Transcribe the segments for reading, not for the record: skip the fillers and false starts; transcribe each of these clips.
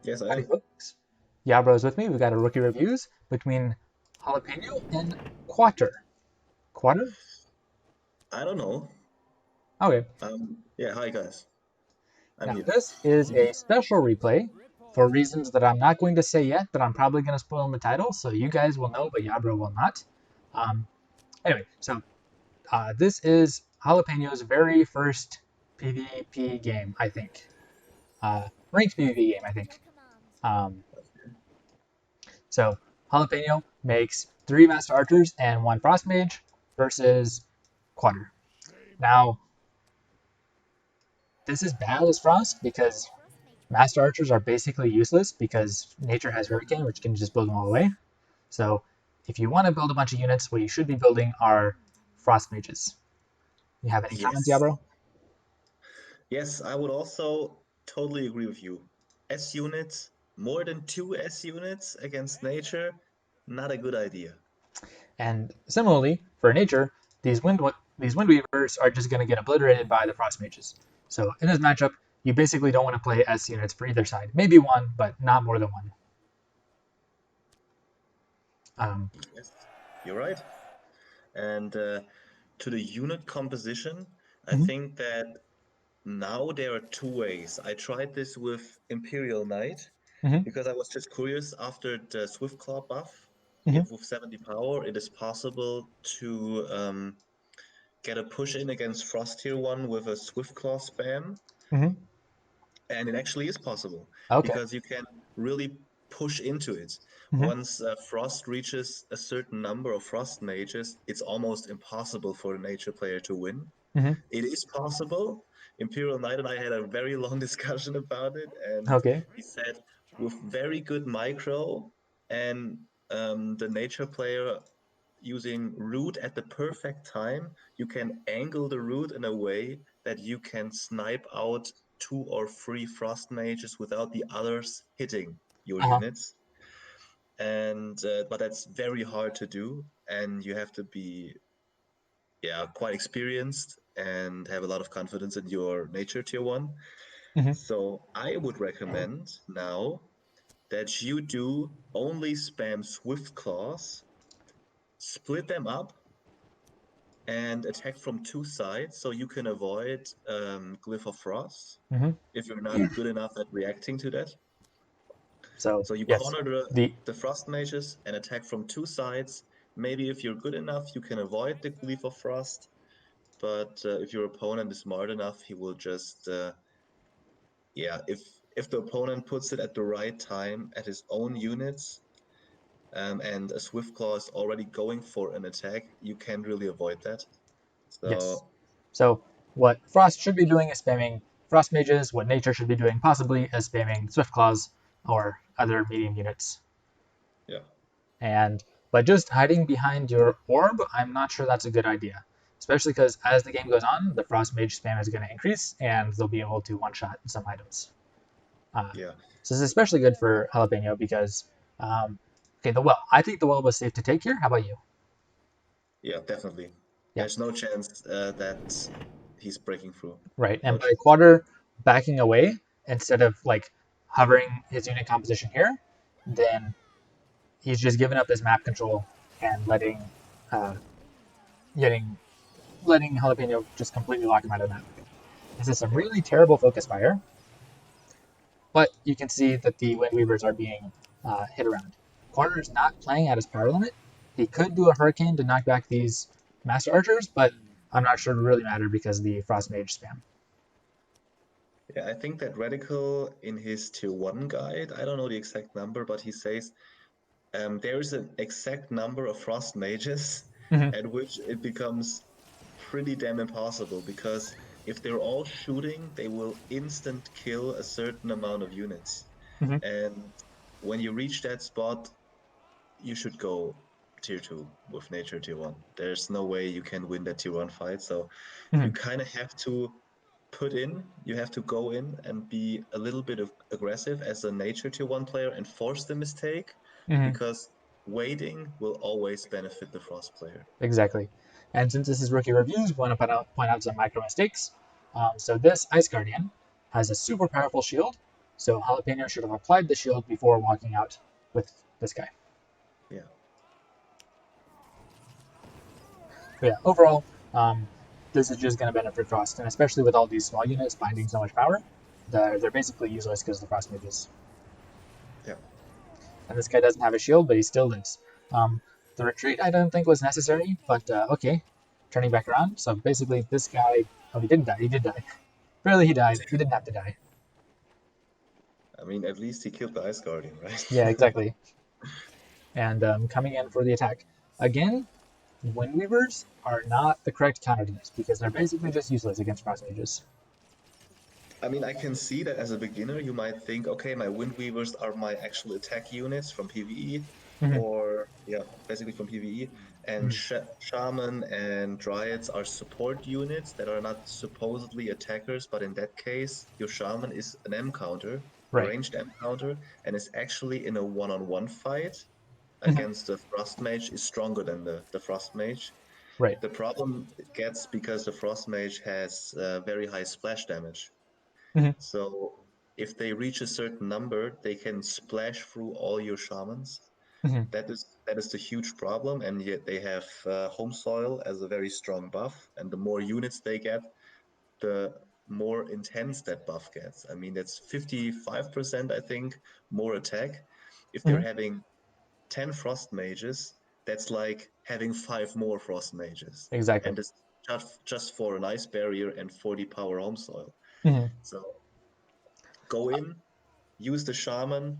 Yes, I Howdy, am. folks. YaBro0's with me. We got a rookie reviews between Jalapeno and Quater. Quater? I don't know. Okay. Yeah, hi guys. I'm Now, here. this is a special replay for reasons that I'm not going to say yet, but I'm probably going to spoil in the title, so you guys will know, but YaBro will not. Um, anyway, so this is Jalapeno's very first PvP game, I think. Ranked PvP game, I think. Um, So Jalapeno makes 3 Master Archers and 1 Frost Mage versus Quater. Now, this is bad as Frost because Master Archers are basically useless because nature has Hurricane, which can just blow them all away. So if you want to build a bunch of units, what you should be building are Frost Mages. You have any comments, Yes. YaBro? Yes, I would also totally agree with you. S units, more than 2 S units against nature, not a good idea. And similarly, for nature, these wind weavers are just going to get obliterated by the frost mages. So in this matchup, you basically don't want to play S units for either side. Maybe one, but not more than one. Yes, you're right. And to the unit composition, I Mhm, think that now there are 2 ways. I tried this with Imperial Knight mhm, because I was just curious after the Swift Claw buff. mhm, If with 70 power, it is possible to get a push in against Frost Tier 1 with a Swift Claw spam. mhm. And it actually is possible Okay. because you can really push into it. Mhm, Once Frost reaches a certain number of Frost mages, it's almost impossible for a nature player to win. mhm. It is possible. Imperial Knight and I had a very long discussion about it, and Okay. he said with very good micro and the nature player using root at the perfect time, you can angle the root in a way that you can snipe out 2 or 3 frost mages without the others hitting your Uh-huh. units. And but that's very hard to do, and you have to be quite experienced and have a lot of confidence in your nature tier 1. Mhm. So I would recommend now that you do only spam Swift Claws, split them up, and attack from 2 sides so you can avoid Glyph of Frost Mhm. if you're not good enough at reacting to that. So So you yes, corner the the Frost Mages and attack from 2 sides. Maybe if you're good enough, you can avoid the Glyph of Frost, but if your opponent is smart enough, he will just if the opponent puts it at the right time at his own units, and a Swift Claw is already going for an attack, you can't really avoid that. yes. So So what Frost should be doing is spamming Frost Mages. What Nature should be doing possibly is spamming Swift Claws or other medium units. yeah. And but just hiding behind your orb, I'm not sure that's a good idea. Especially because as the game goes on, the Frost Mage spam is going to increase, and they'll be able to one-shot some items. Uh, Yeah, so this is especially good for Jalapeno because, okay, the well. I think the well was safe to take here. How about you? yeah, definitely. Yeah, There's no chance that he's breaking through. right. No And by chance. Quater backing away instead of like hovering his unit composition here, then he's just giving up his map control and uh, getting letting Jalapeno just completely lock him out of the map. This is some Yeah, really terrible focus fire, but you can see that the Wind Weavers are being hit around. Quater is not playing at his power limit. He could do a Hurricane to knock back these Master Archers, but I'm not sure it really matter because of the Frost Mage spam. yeah. I think that Radical in his tier 1 guide, I don't know the exact number, but he says there is an exact number of Frost Mages Mm-hmm. at which it becomes pretty damn impossible because if they're all shooting, they will instant kill a certain amount of units. Mm-hmm. And when you reach that spot, you should go tier 2 with nature tier 1. There's no way you can win that tier 1 fight. So you Mm-hmm. kind of have to you have to go in and be a little bit aggressive as a nature tier 1 player and force the mistake Mm-hmm. because waiting will always benefit the Frost player. Exactly. And since this is rookie reviews, we want to point out some micro mistakes. So this Ice Guardian has a super powerful shield, So Jalapeno should have applied the shield before walking out with this guy. Yeah. But yeah, overall, this is just going to benefit Frost, and especially with all these small units binding so much power, they're basically useless because of the Frost mages. Yeah. And this guy doesn't have a shield, but he still lives. The retreat I don't think was necessary, but okay. Turning back around, so basically this guy, oh, he didn't die, he did die. Really, he died, he didn't have to die. I mean, at least he killed the Ice Guardian, right? Yeah, exactly. And coming in for the attack. Again, Windweavers are not the correct counter to this, because they're basically just useless against Frost mages. I mean, I can see that as a beginner, you might think, okay, my Windweavers are my actual attack units from PvE, or, yeah, basically from PvE, and Shaman and Dryads are support units that are not supposedly attackers, but in that case, your Shaman is an M counter, a Right. ranged M counter, and is actually in a one-on-one fight against the Frost Mage is stronger than the Frost Mage. Right. The problem gets because the Frost Mage has very high splash damage. So if they reach a certain number, they can splash through all your shamans. That is the huge problem, and yet they have home soil as a very strong buff. And the more units they get, the more intense that buff gets. I mean, that's 55%, I think, more attack. If they're having 10 frost mages, that's like having 5 more frost mages. Exactly. And it's just for an ice barrier and 40 power home soil. So go in, use the shaman,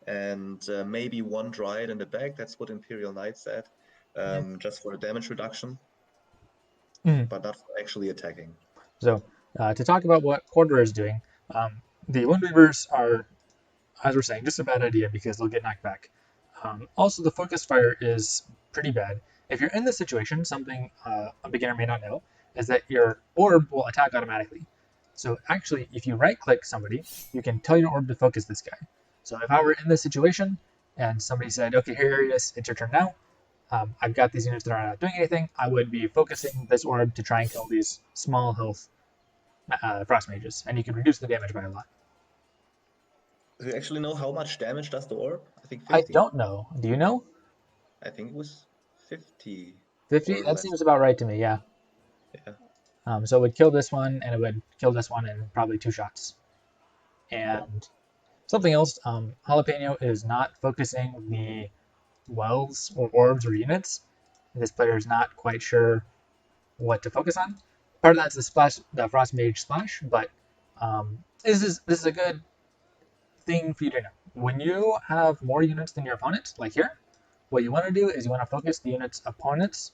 and maybe one dryad in the back. That's what Imperial Knight said, just for the damage reduction, but not for actually attacking. So to talk about what Quater is doing, the Windweavers are, as we're saying, just a bad idea because they'll get knocked back. Also, the focus fire is pretty bad. If you're in this situation, something a beginner may not know is that your orb will attack automatically. So actually, if you right-click somebody, you can tell your orb to focus this guy. So if I were in this situation and somebody said, "Okay, here, Eirias, it's your turn now. I've got these units that are not doing anything," I would be focusing this orb to try and kill these small health frost mages, and you can reduce the damage by a lot. Do you actually know how much damage does the orb? I think I 50. don't know. Do you know? I think it was 50 50? or That less. seems about right to me, yeah. Yeah. So it would kill this one, and it would kill this one in probably 2 shots. Yeah. And something else, Jalapeno is not focusing the wells or orbs or units. This player is not quite sure what to focus on. Part of that's the Frost Mage splash, but this is a good thing for you to know. When you have more units than your opponent, like here, what you want to do is you want to focus the opponent's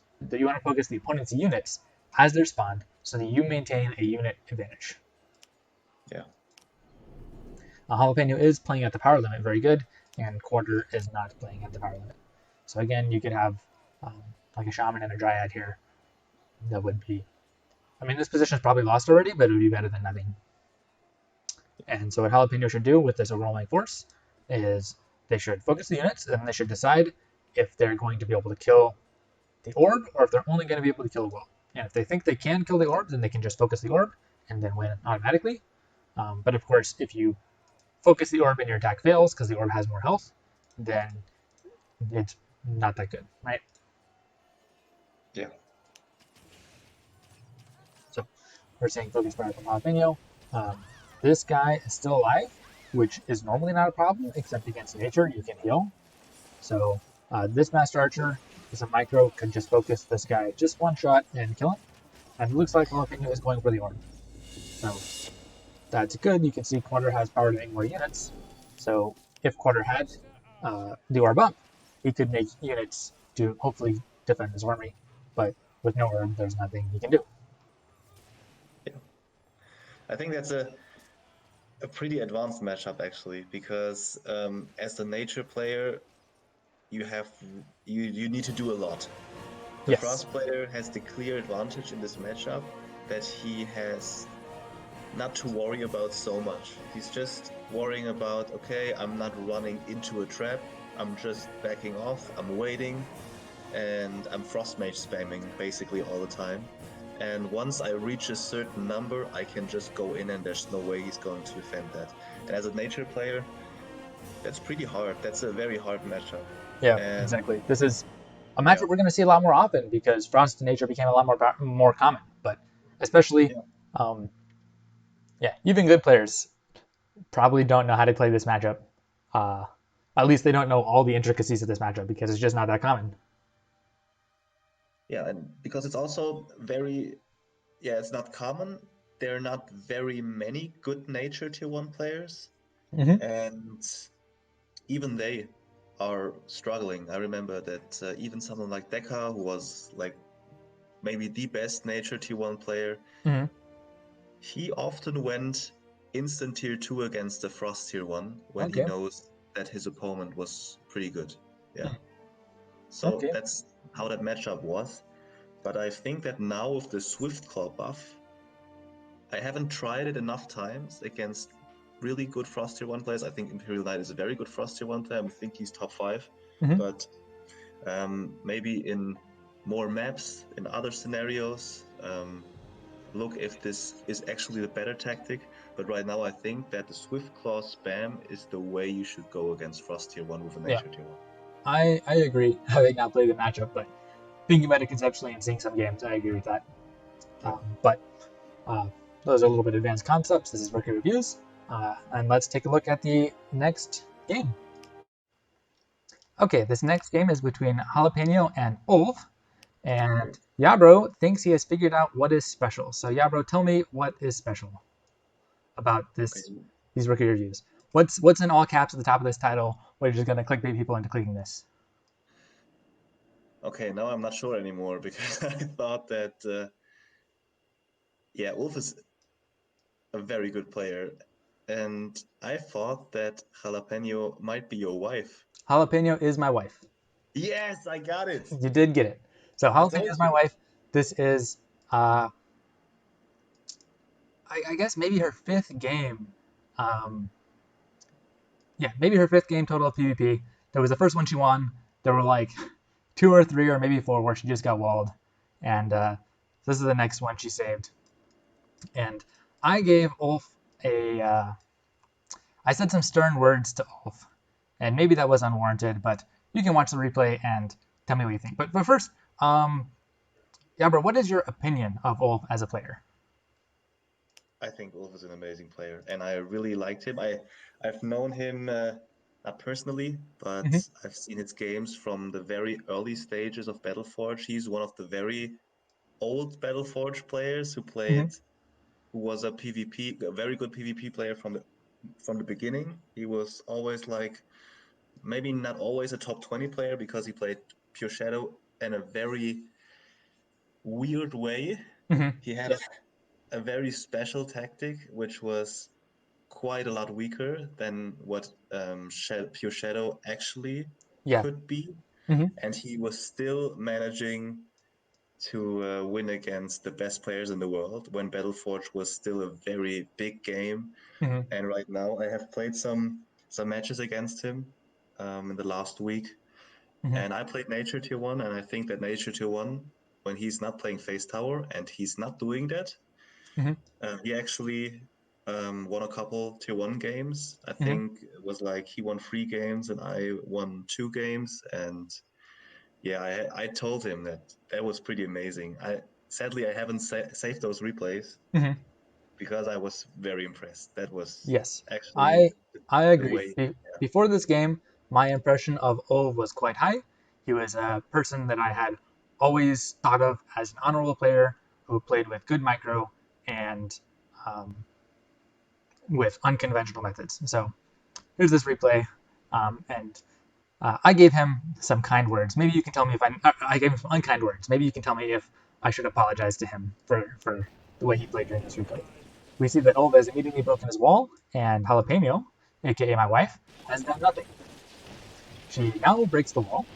units as they're spawned, so that you maintain a unit advantage. Yeah. Jalapeno is playing at the power limit very good, and Quater is not playing at the power limit. So again, you could have like a shaman and a dryad here. That would be, I mean, this position is probably lost already, but it would be better than nothing. And so what Jalapeno should do with this overwhelming force is they should focus the units, and they should decide if they're going to be able to kill the orb or if they're only going to be able to kill a well. And if they think they can kill the orb, then they can just focus the orb and then win automatically. But of course, if you focus the orb and your attack fails because the orb has more health, then it's not that good, right? Yeah. So we're saying focus fire from Jalapeno. This guy is still alive, which is normally not a problem, except against nature, you can heal. So this Master Archer is a micro, can just focus this guy just one shot and kill him. And it looks like Jalapeno is going for the orb. So that's good. You can see Quater has power to make more units. So if Quater had the orb up, he could make units to hopefully defend his army. But with no orb, there's nothing he can do. Yeah. I think that's a pretty advanced matchup actually, because as the nature player, you need to do a lot. The Yes. Frost player has the clear advantage in this matchup that he has not to worry about so much. He's just worrying about, okay, I'm not running into a trap, I'm just backing off, I'm waiting, and I'm Frost Mage spamming basically all the time. And once I reach a certain number, I can just go in and there's no way he's going to defend that. And as a nature player, that's pretty hard. That's a very hard matchup. Yeah, And exactly. This is a yeah, matchup we're going to see a lot more often because Frost to Nature became a lot more common. But especially, yeah, um, yeah, even good players probably don't know how to play this matchup. Uh, at least they don't know all the intricacies of this matchup because it's just not that common. yeah, and because it's also very, yeah, it's not common. There are not very many good nature tier 1 players, Mm-hmm. and even they are struggling. I remember that even someone like Deca, who was like maybe the best nature tier 1 player, Mm-hmm. he often went instant tier 2 against the Frost tier 1 when he Okay. knows that his opponent was pretty good. Yeah. So Okay. that's how that matchup was. But I think that now with the Swift Claw buff, I haven't tried it enough times against really good Frost tier 1 players. I think Imperial Knight is a very good Frost tier 1 player. I think he's top 5. Mm-hmm. But maybe in more maps, in other scenarios, look if this is actually the better tactic. But right now, I think that the Swift Claw spam is the way you should go against Frost tier 1 with a Yeah, nature tier 1. I agree. Having not played the matchup, but thinking about it conceptually and seeing some games, I agree with that. Yeah. But those are a little bit advanced concepts. This is Rookie Reviews. And let's take a look at the next game. Okay, this next game is between Jalapeno and Ulf. And YaBro thinks he has figured out what is special. So YaBro, tell me what is special about Okay. these rookie reviews. What's in all caps at the top of this title? We're just gonna clickbait people into clicking this. Okay, now I'm not sure anymore because I thought that, yeah, Ulf is a very good player. And I thought that Jalapeno might be your wife. Jalapeno is my wife. Yes, I got it. You did get it. So I Jalapeno is told my you. wife. This is, I guess maybe her fifth game. Um, yeah, maybe her fifth game total of PvP. There was the first one she won. There were like two or three or maybe four where she just got walled, and this is the next one she saved. And I gave Ulf I said some stern words to Ulf, and maybe that was unwarranted, but you can watch the replay and tell me what you think. But first, Yabra, what is your opinion of Ulf as a player? I think Ulf is an amazing player, and I really liked him. I've known him not personally, but Mm-hmm. I've seen his games from the very early stages of BattleForge. He's one of the very old BattleForge players Mm-hmm. who was a very good PvP player from the beginning. He was always like maybe not always a top 20 player because he played Pure Shadow in a very weird way. Mm-hmm. He had Yeah. a very special tactic, which was quite a lot weaker than what Pure Shadow actually Yeah. could be. Mm-hmm. And he was still managing to win against the best players in the world when BattleForge was still a very big game. Mm-hmm. And right now, I have played some matches against him in the last week. Mm-hmm. And I played Nature Tier 1, and I think that Nature Tier 1, when he's not playing Face Tower, and he's not doing that, Mm-hmm. he actually won a couple Tier 1 games. I Mm-hmm. think it was like he won 3 games and I won 2 games. And yeah, I told him that that was pretty amazing. Sadly, I haven't saved those replays Mm-hmm. because I was very impressed. That was Yes, actually I I the agree. way. Before this game, my impression of Ulf was quite high. He was a person that I had always thought of as an honorable player who played with good micro and um, with unconventional methods. So here's this replay, and I gave him some kind words. Maybe you can tell me if I gave him some unkind words. Maybe you can tell me if I should apologize to him for the way he played during this replay. We see that Ulf has immediately broken his wall, and Jalapeno, aka my wife, has done nothing. She now breaks the wall.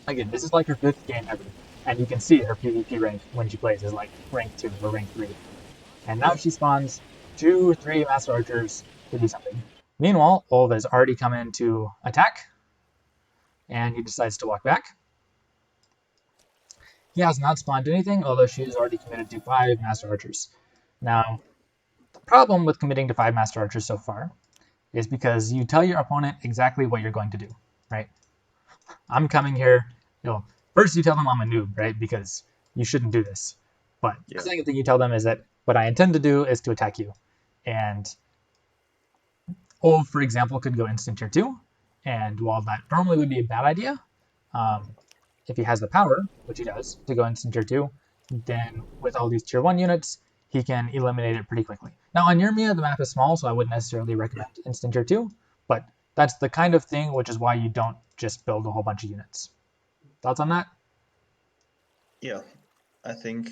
Again, this is like her fifth game ever, and you can see her PvP rank when she plays is like rank 2 or rank 3. And now Yeah. she spawns 2 or 3 Master Archers to do something. Meanwhile, Ulf has already come in to attack, and he decides to walk back. He has not spawned anything, although she is already committed to 5 Master Archers. Now, the problem with committing to 5 Master Archers so far is because you tell your opponent exactly what you're going to do, right? I'm coming here, first you tell them I'm a noob, right? Because you shouldn't do this. But the Yeah. second thing you tell them is that what I intend to do is to attack you. And Ov, for example, could go instant tier 2. And while that normally would be a bad idea, if he has the power, which he does, to go instant tier 2, then with all these tier 1 units, he can eliminate it pretty quickly. Now, on Yrmia, the map is small, so I wouldn't necessarily recommend instant tier 2, but that's the kind of thing which is why you don't just build a whole bunch of units. Thoughts on that? Yeah, I think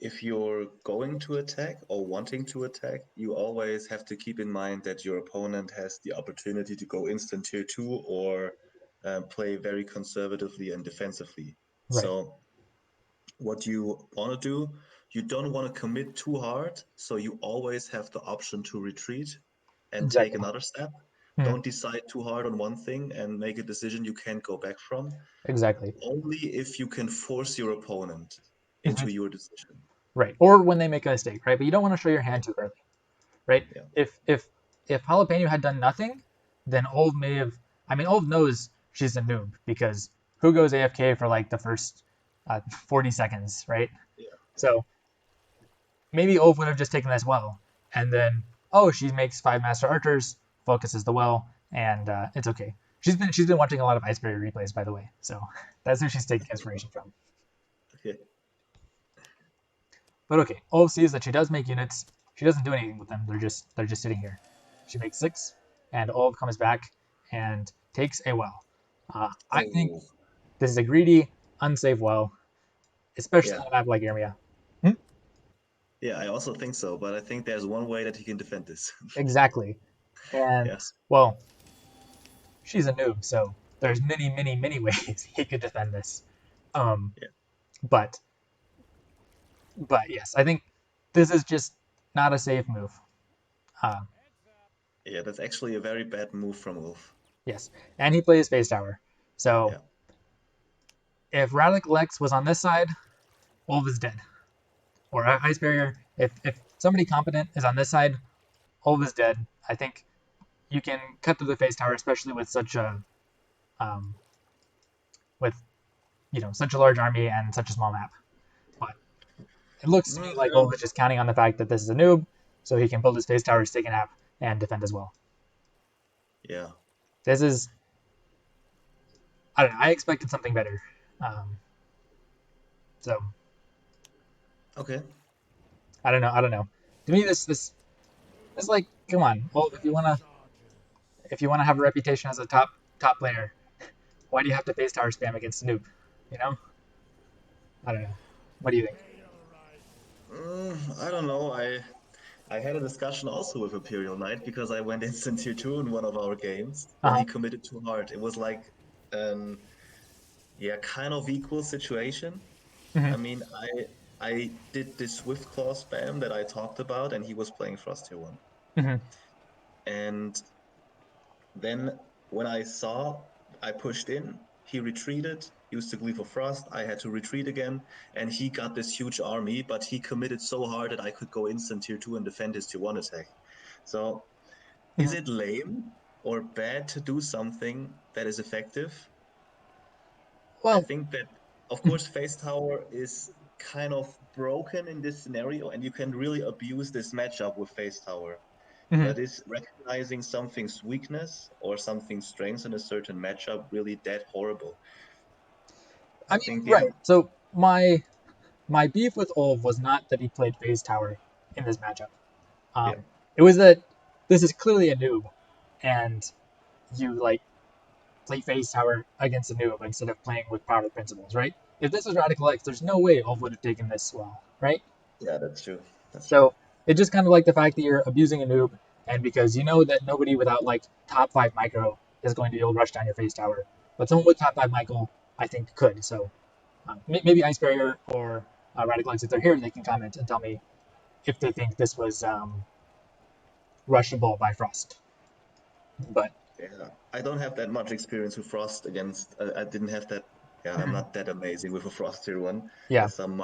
if you're going to attack or wanting to attack, you always have to keep in mind that your opponent has the opportunity to go instant tier 2 or play very conservatively and defensively. Right. So what you want to do, you don't want to commit too hard, so you always have the option to retreat and take Exactly. another step. Mhm. Don't decide too hard on one thing and make a decision you can't go back from. Exactly. Only if you can force your opponent Mhm. into your decision. Right. Or when they make a mistake, right? But you don't want to show your hand too early, right? Yeah. If Jalapeno had done nothing, then Ov may have. I mean, Ov knows she's a noob because who goes AFK for like the first 40 seconds, right? Yeah. So maybe Ov would have just taken this well, and then she makes 5 Master Archers, focuses the well, and it's okay. She's been watching a lot of Ice Barrier replays, by the way, so that's who she's taking inspiration from. Okay. But okay, Ov sees that she does make units. She doesn't do anything with them. They're just sitting here. She makes 6, and Ov comes back and takes a well. I think Oh, this is a greedy, unsafe well, especially yeah. on a map like Yrmia. Hmm? Yeah, I also think so, but I think there's one way that he can defend this. Exactly. And Yeah. well, she's a noob, so there's many, many, many ways he could defend this. Um, Yeah. but but yes, I think this is just not a safe move. Uh, Yeah, that's actually a very bad move from Wolf. yes, and he plays Face Tower. So Yeah. if Radical X was on this side, Wolf is dead. Or Ice Barrier, if somebody competent is on this side, Wolf is dead. I think you can cut through the Face Tower, especially with such a um, with such a large army and such a small map. But it looks to me like Mm, Wolf is just counting on the fact that this is a noob, so he can build his Face Tower, stake an app, and defend as well. yeah. This is I don't know. I expected something better. Um, so Okay. I don't know. I don't know. To me, this is like, come on. Well, if you wanna have a reputation as a top player, why do you have to face tower spam against a noob? You know? I don't know. What do you think? I don't know. I had a discussion also with Imperial Knight because I went instant tier 2 in one of our games when Uh he committed too hard. It was like um yeah, kind of equal situation. huh. I mean, I did this Swift Claw spam that I talked about, and he was playing Frost Tier 1. Hmm. And then when I saw I pushed in, he retreated, used the Gleef of Frost, I had to retreat again, and he got this huge army, but he committed so hard that I could go instant tier 2 and defend his tier 1 attack. So is Hmm. it lame or bad to do something that is effective? I Well. think that, of course, Face Tower is kind of broken in this scenario, and you can really abuse this matchup with Face Tower. Hmm. But is recognizing something's weakness or something's strength in a certain matchup really that horrible? I I mean, think, yeah, right. So my beef with Olv was not that he played phase tower in this matchup. yeah, It was that this is clearly a noob, and you like play phase tower against a noob instead of playing with power principles, right? If this was Radical X, there's no way Olv would have taken this well, right? yeah, that's true. That's true. So it's just kind of like the fact that you're abusing a noob, and because you know that nobody without like top 5 micro is going to be able to rush down your face tower, but someone with top 5 micro, I think, could. So maybe Ice Barrier or Radical X, if they're here, they can comment and tell me if they think this was rushable by Frost. But Yeah, I don't have that much experience with Frost against. I didn't have that Yeah, I'm not that amazing with a Frost Tier 1, Yeah. as some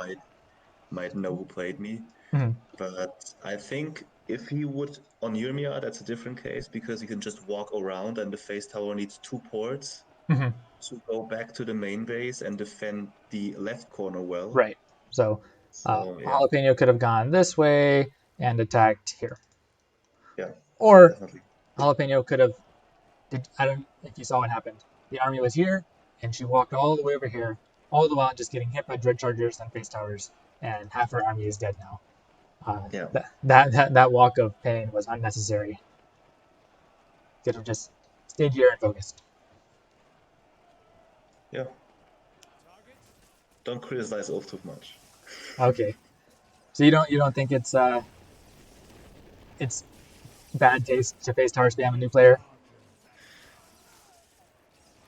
might know who played me. Mhm. But I think if he would on Yrmia, that's a different case because you can just walk around and the face tower needs 2 ports Mhm. to go back to the main base and defend the left corner well. Right. So So yeah, Jalapeno could have gone this way and attacked here, yeah, or definitely. Jalapeno could have. I don't know if you saw what happened. The army was here, and she walked all the way over here, all the while just getting hit by dread chargers and face towers, and half her army is dead now. Yeah, That walk of pain was unnecessary. Could have just stayed here and focused. yeah. Don't criticize Ulf too much. Okay, so you don't think it's bad taste to face tower spam a new player?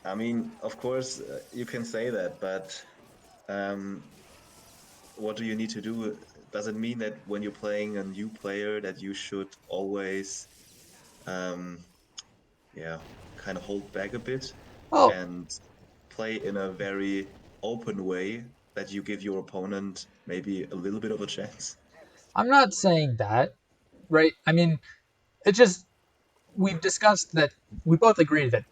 I mean, of course, you can say that, but um, what do you need to do? Does it mean that when you're playing a new player that you should always, um, yeah, kind of hold back a bit Oh, and play in a very open way that you give your opponent maybe a little bit of a chance? I'm not saying that, right? I mean, it's just we've discussed that we both agree that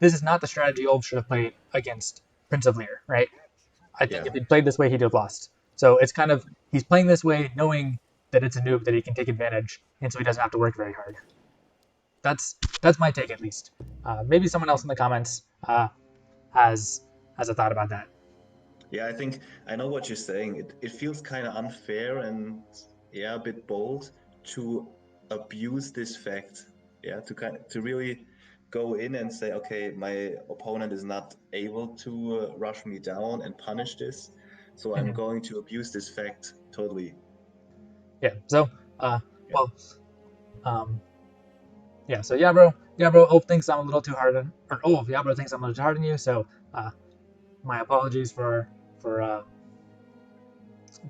this is not the strategy Ulf should have played against Prince of Lyr, right? I think Yeah, if he'd played this way, he'd have lost. So it's kind of he's playing this way, knowing that it's a noob that he can take advantage, and so he doesn't have to work very hard. That's my take at least. Maybe someone else in the comments has has a thought about that. yeah, I think I know what you're saying. It feels kind of unfair and yeah, a bit bold to abuse this fact. Yeah, to really go in and say, okay, my opponent is not able to rush me down and punish this, so I'm Mhm. going to abuse this fact totally. Yeah. So, uh, Yeah, well, um, yeah. So YaBro, Ulf thinks I'm a little too hard on, or YaBro thinks I'm a little too hard on you. So, my apologies for uh,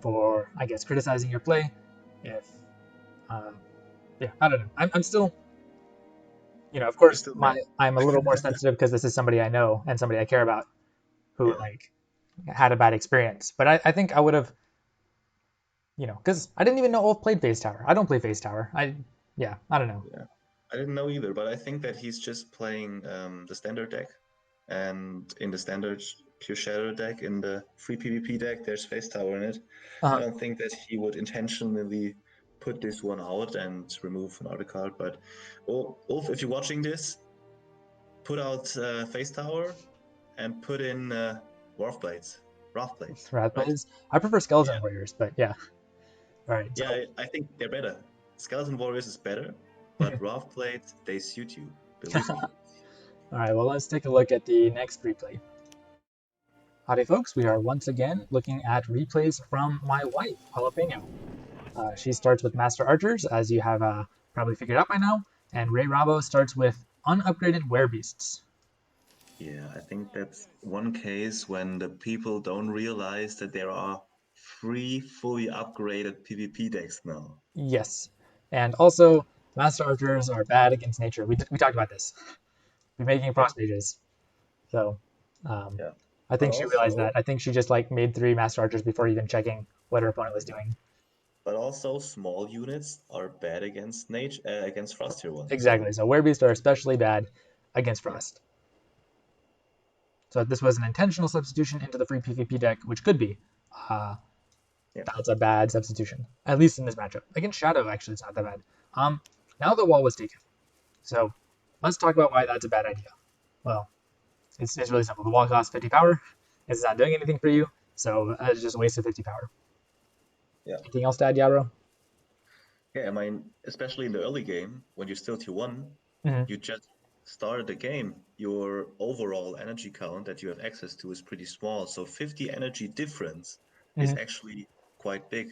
for I guess criticizing your play. If uh, yeah, I don't know. I'm still, of you're course, still mad. I'm a little more sensitive because this is somebody I know and somebody I care about who Yeah, like had a bad experience. But I think I would have, because I didn't even know Ulf played Phase Tower. I don't play Phase Tower. Yeah, I don't know. yeah. I didn't know either, but I think that he's just playing the standard deck. And in the standard pure shadow deck, in the free PvP deck, there's face tower in it. I Uh, don't think that he would intentionally put this one out and remove another card. But Ulf, if you're watching this, put out face tower and put in Wrath Blades. Wrath Blades, Wrath right? plays. I prefer Skeleton Yeah, Warriors, but yeah. All right. yeah. So, I think they're better. Skeleton Warriors is better, but Wrath Blades they suit you. Believe me. all right. Well, let's take a look at the next replay. Howdy, folks. We are once again looking at replays from my wife, Jalapeno. She starts with Master Archers, as you have probably figured out by now, and Rayrabo starts with unupgraded Werebeasts. Yeah, I think that's one case when the people don't realize that there are three fully upgraded PvP decks now. Yes. And also, Master Archers are bad against nature. We talked about this. We're making Yeah, frost mages. So, um, yeah. I But think she realized also, that. I think she just like made 3 Master Archers before even checking what her opponent was yeah. doing. But also small units are bad against nature against Frost Tier 1. Exactly. So So Werebeasts are especially bad against yeah, Frost. So this was an intentional substitution into the free PvP deck, which could be. Uh, yeah, that's a bad substitution, at least in this matchup. Against Shadow, actually, it's not that bad. Now the wall was taken. So let's talk about why that's a bad idea. Well, it's really simple. The wall costs 50 power. It's not doing anything for you, so it's just a waste of 50 power. yeah. Anything else to add, YaBro? Yeah, I mean, especially in the early game, when you're still Tier 1, Mm-hmm. you just started the game. Your overall energy count that you have access to is pretty small. So 50 energy difference is Mm-hmm. actually quite big.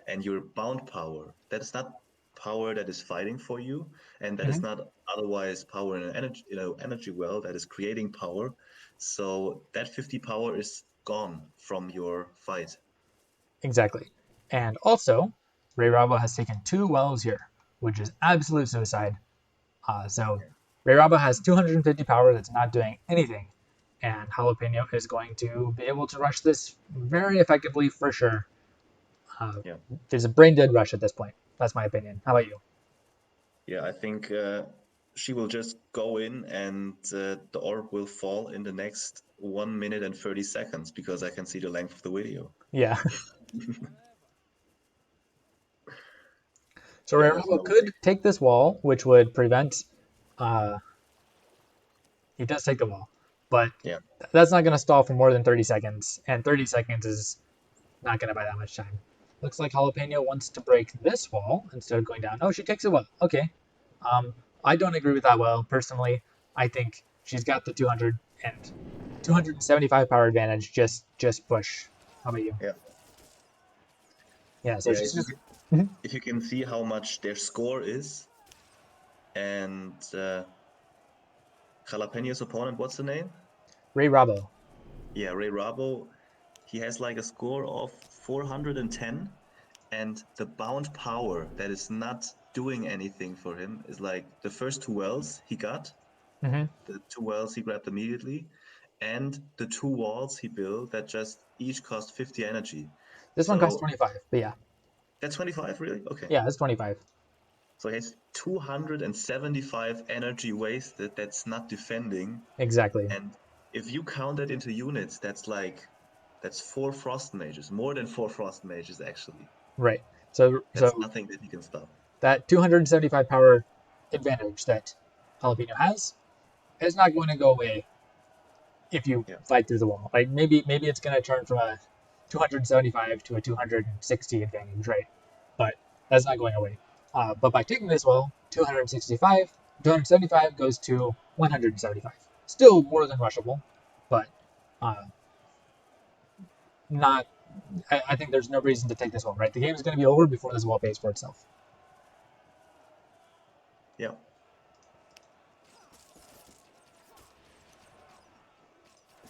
And your bound power, that is not power that is fighting for you, and that is Mm-hmm. not otherwise power in an energy, energy well that is creating power. So that 50 power is gone from your fight. Exactly. And also, Rayrabo has taken 2 wells here, which is absolute suicide. So Rayrabo has 250 power that's not doing anything, and Jalapeno is going to be able to rush this very effectively for sure. Yeah. There's a brain dead rush at this point. That's my opinion. How about you? Yeah, I think she will just go in and the orb will fall in the next 1 minute and 30 seconds because I can see the length of the video. Yeah. So Yeah, there's Rayrabo no could take this wall, which would prevent. Uh, he does take the wall, but yeah, that's not going to stall for more than 30 seconds, and 30 seconds is not going to buy that much time. Looks like Jalapeno wants to break this wall instead of going down. Oh, she takes it well. Okay. I don't agree with that well, personally. I think she's got the 200 and 275 power advantage. Just push. How about you? yeah. Yeah, so Yeah, she's just. Mhm. if you can see how much their score is, and Jalapeno's opponent, what's the name? Rayrabo. Yeah, Rayrabo, he has like a score of 410, and the bound power that is not doing anything for him is like the first two wells he got, Mm-hmm. the two wells he grabbed immediately, and the two walls he built that just each cost 50 energy. This one costs So 25, but yeah. that's 25, really? Okay. Yeah, it's 25. So he has 275 energy wasted that's not defending. Exactly. And if you count that into units, that's 4 frost mages, more than 4 frost mages actually. Right. So That's so nothing that he can stop. that 275 power advantage that Jalapeno has is not going to go away if you Yeah. fight through the wall. Like maybe it's going to turn from a 275 to a 260 advantage, right? But that's not going away. But by taking this wall, 275 goes to 175. Still more than rushable, but uh, not. I think there's no reason to take this wall, right? The game is going to be over before this wall pays for itself. Yeah.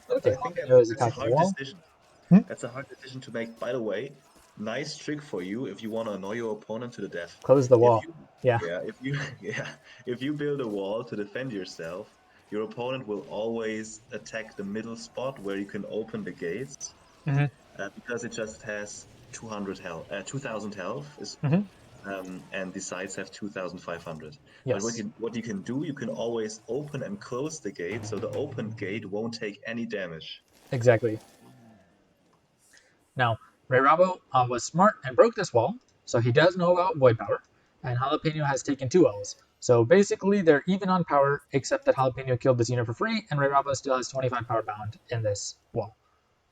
Okay, I think Jalapeno is that's a attacking the hard wall. decision. Hmm? That's a hard decision to make. By the way, nice trick for you if you want to annoy your opponent to the death. Close the If wall. you Yeah. if you if you build a wall to defend yourself, your opponent will always attack the middle spot where you can open the gates, Mm-hmm. because it just has 200 health, 2000 health is, Mm-hmm. and the sides have 2500. But Yes. what you can do, you can always open and close the gate, so the open gate won't take any damage. Exactly. Now, Rayrabo was smart and broke this wall, so he does know about Void Power, and Jalapeno has taken 2 L's. So basically, they're even on power, except that Jalapeno killed this unit for free, and Rayrabo still has 25 power bound in this wall.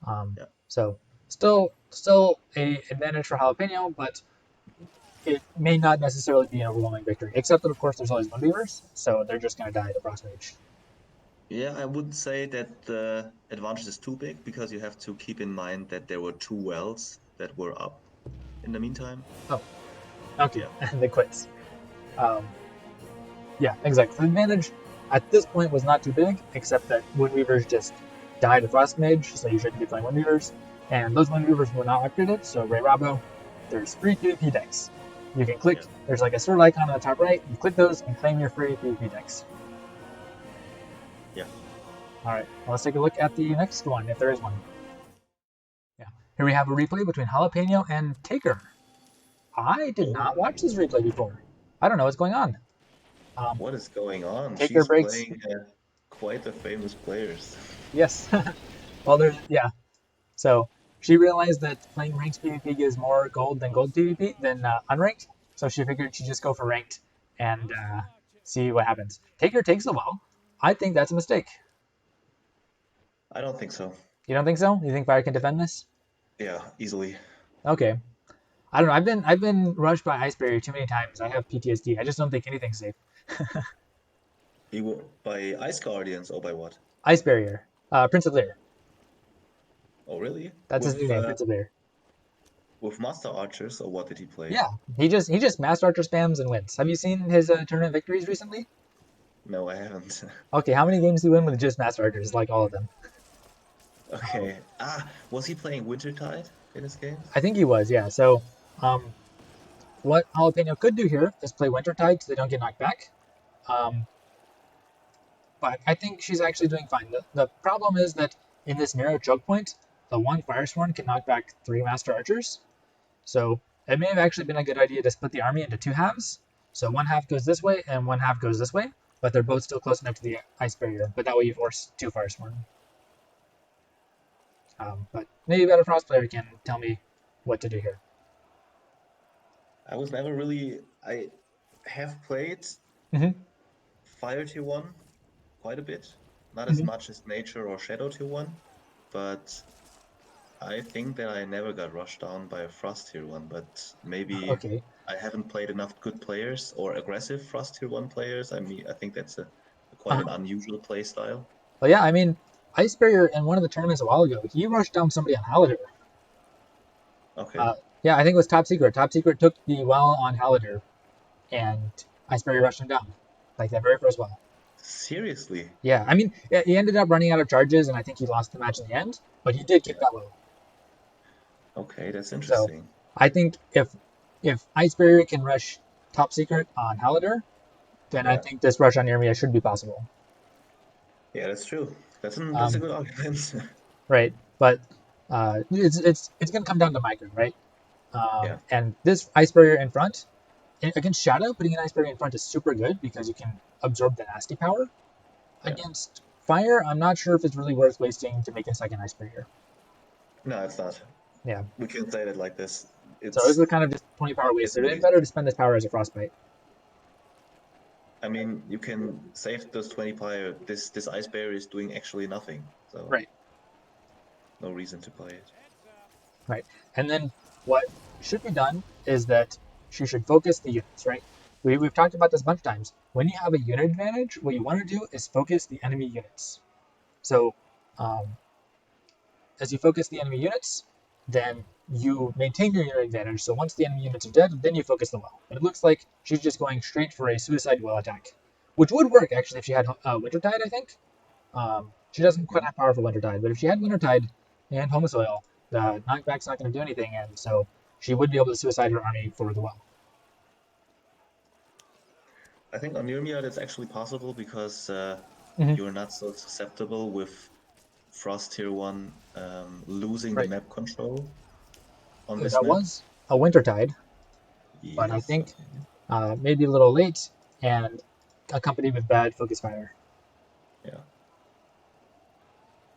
Yeah. So still a advantage for Jalapeno, but it may not necessarily be an overwhelming victory. Except that, of course, there's always Moonbeavers, so they're just going to die to Frost Mage. Yeah, I wouldn't say that the advantage is too big because you have to keep in mind that there were 2 wells that were up in the meantime. Oh, okay, Yeah. and the quits. Um, yeah, exactly. The advantage at this point was not too big, except that Moonweavers just died to Frost Mage, so you shouldn't be playing Moonweavers. And those Moonweavers were not upgraded, so Rayrabo, there's free PvP decks. You can click, Yeah. there's like a sword icon on the top right, you click those and claim your free PvP decks. Yeah. Alright, well, let's take a look at the next one, if there is one. Yeah, here we have a replay between Jalapeno and Taker. I did not watch this replay before. I don't know what's going on. What is going on? Taker She's breaks. playing quite the famous players. Yes. Well, yeah. So she realized that playing ranked PvP gives more gold than gold PvP than unranked. So she figured she'd just go for ranked and see what happens. Taker takes the wall. I think that's a mistake. I don't think so. You don't think so? You think Fire can defend this? Yeah, easily. Okay. I don't know. I've been rushed by Ice Barrier too many times. I have PTSD. I just don't think anything's safe. By Ice Guardians or by what? Ice Barrier. Prince of Lyr. Oh, really? That's his new name, Prince of Lyr. With Master Archers, or what did he play? Yeah, he just Master Archer spams and wins. Have you seen his tournament victories recently? No, I haven't. Okay, how many games do you win with just Master Archers? Like all of them. Okay. Was he playing Wintertide in his game? I think he was, yeah. So, what Jalapeno could do here is play Wintertide so they don't get knocked back. Um, but I think she's actually doing fine. The problem is that in this narrow choke point, the one Firesworn can knock back 3 Master Archers. So it may have actually been a good idea to split the army into 2 halves. So one half goes this way and one half goes this way, but they're both still close enough to the ice barrier. But that way you force 2 Firesworn. But maybe a better Frost player can tell me what to do here. I was never really. I have played Fire Tier 1 quite a bit. Not as much as Nature or Shadow Tier 1, but I think that I never got rushed down by a Frost Tier 1, but maybe Okay. I haven't played enough good players or aggressive Frost Tier 1 players. I mean, I think that's quite an unusual play style. But yeah, I mean, Ice Barrier in one of the tournaments a while ago, he rushed down somebody on Haladur. Okay. Yeah, I think it was Top Secret. Top Secret took the well on Haladur, and Ice Barrier rushed him down, like that very first well. Seriously? Yeah, I mean, he ended up running out of charges, and I think he lost the match in the end, but he did kick that well. Okay, that's So interesting. I think if Ice Barrier can rush Top Secret on Haladur, then I think this rush on Yrmia should be possible. Yeah, that's true. That's a good argument. Right, but it's gonna come down to micro, right? Yeah. And this Ice Barrier in front, against Shadow, putting an Ice Barrier in front is super good because you can absorb the nasty power. Yeah. Against Fire, I'm not sure if it's really worth wasting to make a second Ice Barrier. No, it's not. Yeah. We can't say it like this. So this is kind of just 20 power waste. It's better to spend this power as a Frostbite. I mean, you can save those 20 power. This Ice Barrier is doing actually nothing. So right. No reason to play it. Right. And then what should be done is that she should focus the units, right? We've talked about this a bunch of times. When you have a unit advantage, what you want to do is focus the enemy units. So as you focus the enemy units, then you maintain your unit advantage. So once the enemy units are dead, then you focus the well. But it looks like she's just going straight for a suicide well attack, which would work actually if she had Wintertide, I think. She doesn't quite have powerful Wintertide, but if she had Wintertide and Homosoil, the knockback's not going to do anything, and so she would be able to suicide her army for the well. I think on Yrmia that's actually possible because you're not so susceptible with Frost Tier 1 losing the map control on this that map. was a Wintertide, Yes, but I think maybe a little late and accompanied with bad focus fire. Yeah.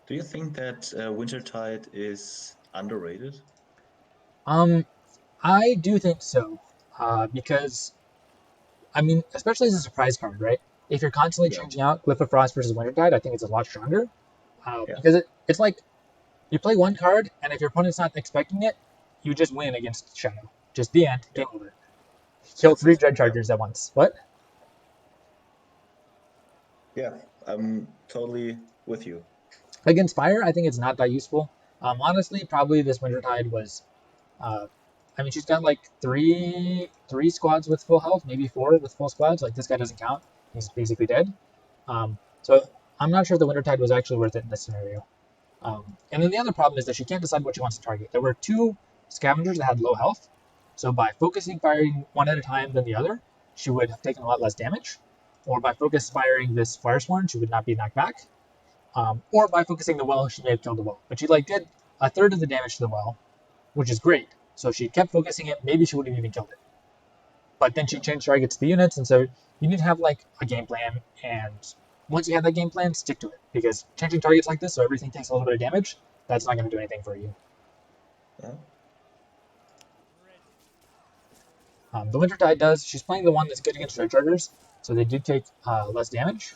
Do you think that Wintertide is underrated? I do think so, because I mean, especially as a surprise card, right? If you're constantly changing out Glyph of Frost versus Wintertide, I think it's a lot stronger. Because it's like you play one card, and if your opponent's not expecting it, you just win against Shadow. Just the end, game over. Kill 3 Dread Chargers at once. What? Yeah, I'm totally with you. Against Fire, I think it's not that useful. Honestly, probably this Wintertide was. I mean, she's got like three squads with full health, maybe 4 with full squads. Like this guy doesn't count; he's basically dead. So I'm not sure the Wintertide was actually worth it in this scenario. And then the other problem is that she can't decide what she wants to target. There were 2 scavengers that had low health, so by focusing firing one at a time than the other, she would have taken a lot less damage. Or by focus firing this Firesworn, she would not be knocked back. Or by focusing the well, she may have killed the well. But she did a third of the damage to the well, which is great. So if she kept focusing it, maybe she would have even killed it. But then she changed targets to the units, and so you need to have a game plan. And once you have that game plan, stick to it, because changing targets like this, so everything takes a little bit of damage, that's not going to do anything for you. The Wintertide does. She's playing the one that's good against Red Chargers, so they do take less damage.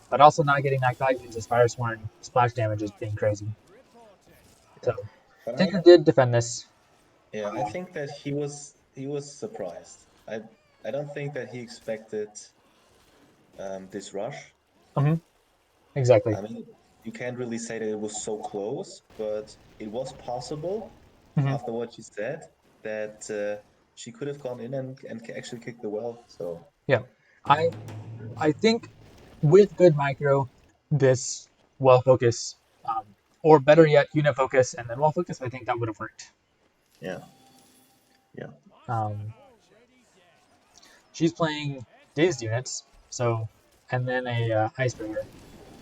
But also not getting knocked back means this Firesworn splash damage is being crazy. So Tinker did defend this. Yeah, I think that he was surprised. I don't think that he expected this rush. Exactly. I mean, you can't really say that it was so close, but it was possible after what she said that she could have gone in and actually kicked the well. So yeah, I think with good micro, this well focus, or better yet, unit focus and then well focus, I think that would have worked. Yeah. She's playing dazed units, so and then a Ice Barrier.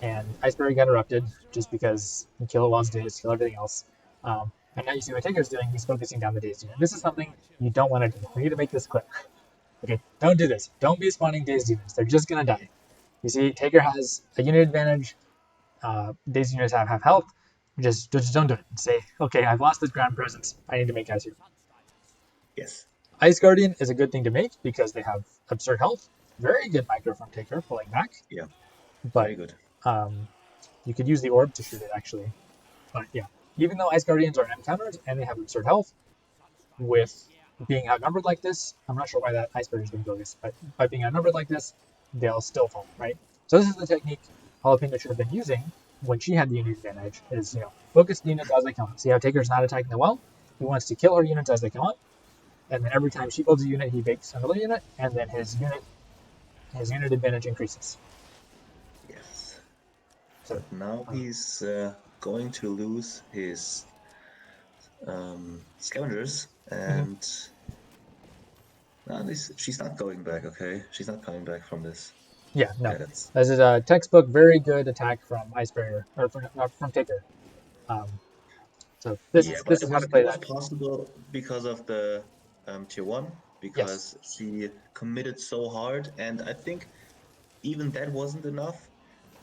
And Ice Barrier got erupted just because you kill it while it's dazed, kill everything else. And now you see what Taker's doing. He's focusing down the dazed unit. This is something you don't want to do. We need to make this clear. Okay, don't do this. Don't be spawning dazed units. They're just gonna die. You see, Taker has a unit advantage. Dazed units have health. Just don't do it. Say, okay, I've lost this ground presence. I need to make guys here. Yes. Ice Guardian is a good thing to make because they have absurd health. Very good micro from Taker pulling back. Yeah. But Very good. You could use the orb to shoot it actually. But yeah, even though Ice Guardians are M-counters and they have absurd health, with being outnumbered like this, I'm not sure why that Ice Barrier is being focused, but by being outnumbered like this, they'll still fall, right? So this is the technique Jalapeno should have been using when she had the unit advantage, is, focus the units as they come on. See how Taker's not attacking the well? He wants to kill her units as they come on, and then every time she builds a unit, he bakes another unit, and then his unit advantage increases. Yes. So now he's going to lose his scavengers, and she's not going back. Okay, she's not coming back from this. Yeah, no. This is a textbook, very good attack from Ice Barrier, or from Taker. So this is how to play that. It was possible because of the tier 1, because she committed so hard, and I think even that wasn't enough.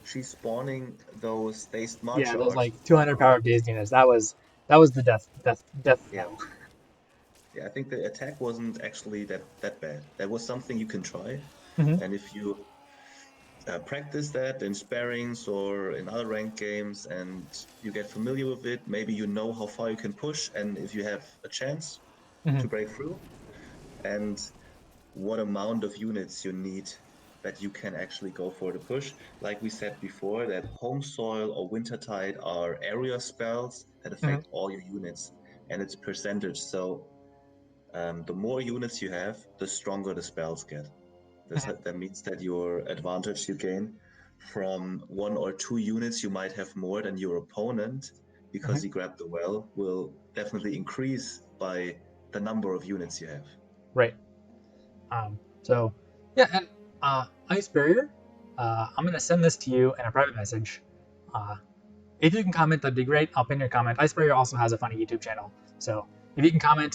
She's spawning those dazed march. Yeah, those like 200 power dazed units. That was the death. Yeah. Yeah, I think the attack wasn't actually that bad. That was something you can try, and if you practice that in sparrings or in other ranked games, and you get familiar with it, maybe you know how far you can push, and if you have a chance to break through, and what amount of units you need that you can actually go for the push. Like we said before, that Home Soil or Wintertide are area spells that affect all your units, and it's percentage. So the more units you have, the stronger the spells get. That means that your advantage you gain from 1 or 2 units you might have more than your opponent because he grabbed the well will definitely increase by the number of units you have. Right. So yeah, and Ice Barrier, I'm gonna send this to you in a private message. If you can comment, that'd be great. I'll pin your comment. Ice Barrier also has a funny YouTube channel, so if you can comment,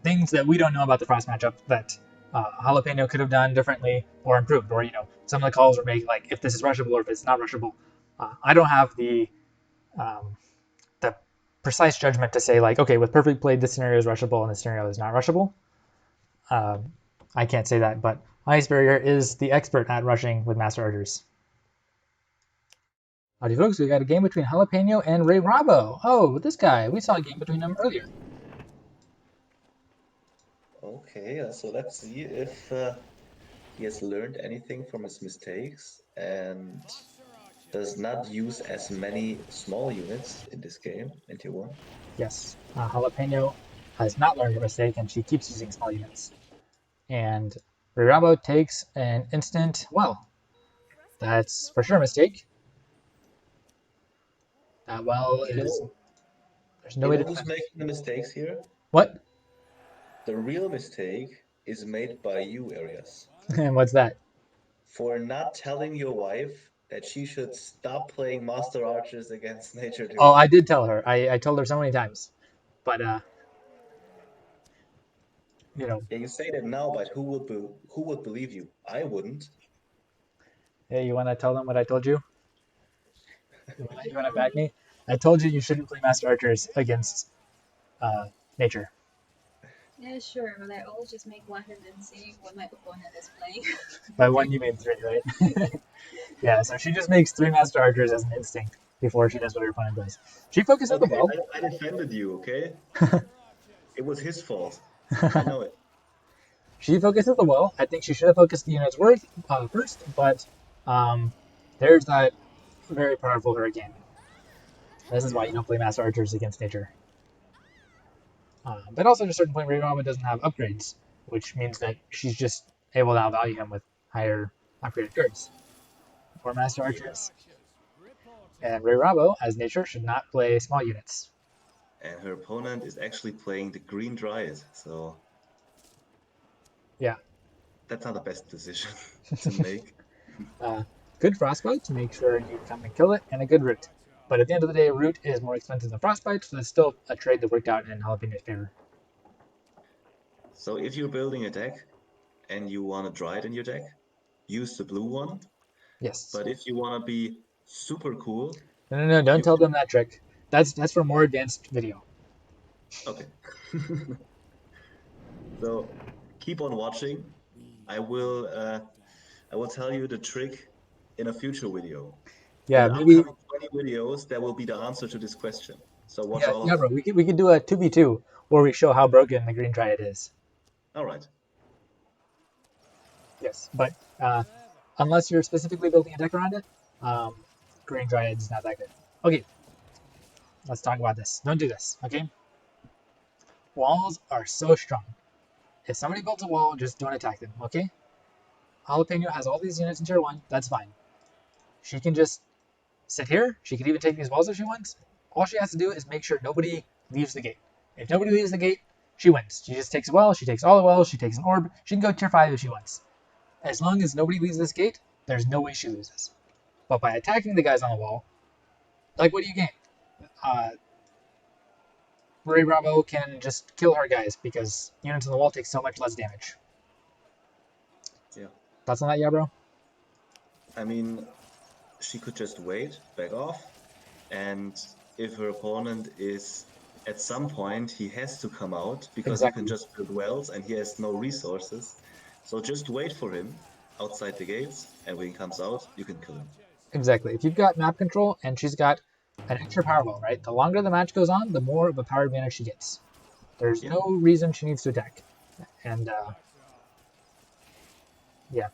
things that we don't know about the Frost matchup that Jalapeno could have done differently or improved, or some of the calls were made, like if this is rushable or if it's not rushable. I don't have the precise judgment to say, like, okay, with perfect play, this scenario is rushable and this scenario is not rushable. I can't say that, but Ice Barrier is the expert at rushing with Master Archers. Howdy folks, we got a game between Jalapeno and Rayrabo. Oh, this guy, we saw a game between them earlier. Okay, so let's see if he has learned anything from his mistakes and does not use as many small units in this game, in tier 1. Yes, Jalapeno has not learned her mistake and she keeps using small units. And Rayrabo takes an instant, well, that's for sure a mistake. That well is... There's no way to who's making the mistakes here? What? The real mistake is made by you, Eirias. And what's that? For not telling your wife that she should stop playing Master Archers against Nature Duel. Oh, I did tell her. I told her so many times. But, Yeah, you say that now, but who would believe you? I wouldn't. Hey, you want to tell them what I told you? You want to back me? I told you shouldn't play Master Archers against Nature. Yeah, sure, but I always just make one and then see what my opponent is playing. By one, you mean 3, right? Yeah, so she just makes 3 Master Archers as an instinct before she does what her opponent does. She focuses the well. I defended you, okay? It was his fault. I know it. She focuses the well. I think she should have focused the units first, but there's that very powerful hurricane. This is why you don't play Master Archers against Nature. But also, at a certain point, Rayrabo doesn't have upgrades, which means that she's just able to outvalue him with higher upgraded cards. Or Master Archers. And Rayrabo, as Nature, should not play small units. And her opponent is actually playing the Green Dryad, so... Yeah. That's not the best decision to make. Good Frostbite to make sure you come and kill it, and a good Root. But at the end of the day, Root is more expensive than Frostbite, so it's still a trade that worked out in Jalapeno's favor. So if you're building a deck and you want to draw it in your deck, use the blue one. Yes. But if you want to be super cool, No, don't tell them that trick. That's for more advanced video. okay. So keep on watching. I will tell you the trick in a future video. Yeah, In the maybe. upcoming 20 videos, there will be the answer to this question. So watch all Yeah, of them. bro. We could do a 2v2 where we show how broken the Green Dryad is. All right. Yes, but unless you're specifically building a deck around it, Green Dryad is not that good. Okay, let's talk about this. Don't do this, okay? Walls are so strong. If somebody builds a wall, just don't attack them, okay? Jalapeno has all these units in tier 1, that's fine. She can just sit here. She can even take these walls if she wants. All she has to do is make sure nobody leaves the gate. If nobody leaves the gate, she wins. She just takes a well, she takes all the wells, she takes an orb. She can go tier 5 if she wants. As long as nobody leaves this gate, there's no way she loses. But by attacking the guys on the wall, like, what do you gain? Rayrabo can just kill her guys because units on the wall take so much less damage. Yeah. Thoughts on that, YaBro? I mean, she could just wait, back off, and if her opponent is at some point, he has to come out because you can just build wells and he has no resources. So just wait for him outside the gates, and when he comes out, you can kill him. Exactly. If you've got map control and she's got an extra power wall, right? The longer the match goes on, the more of a power advantage she gets. There's no reason she needs to attack. And yeah.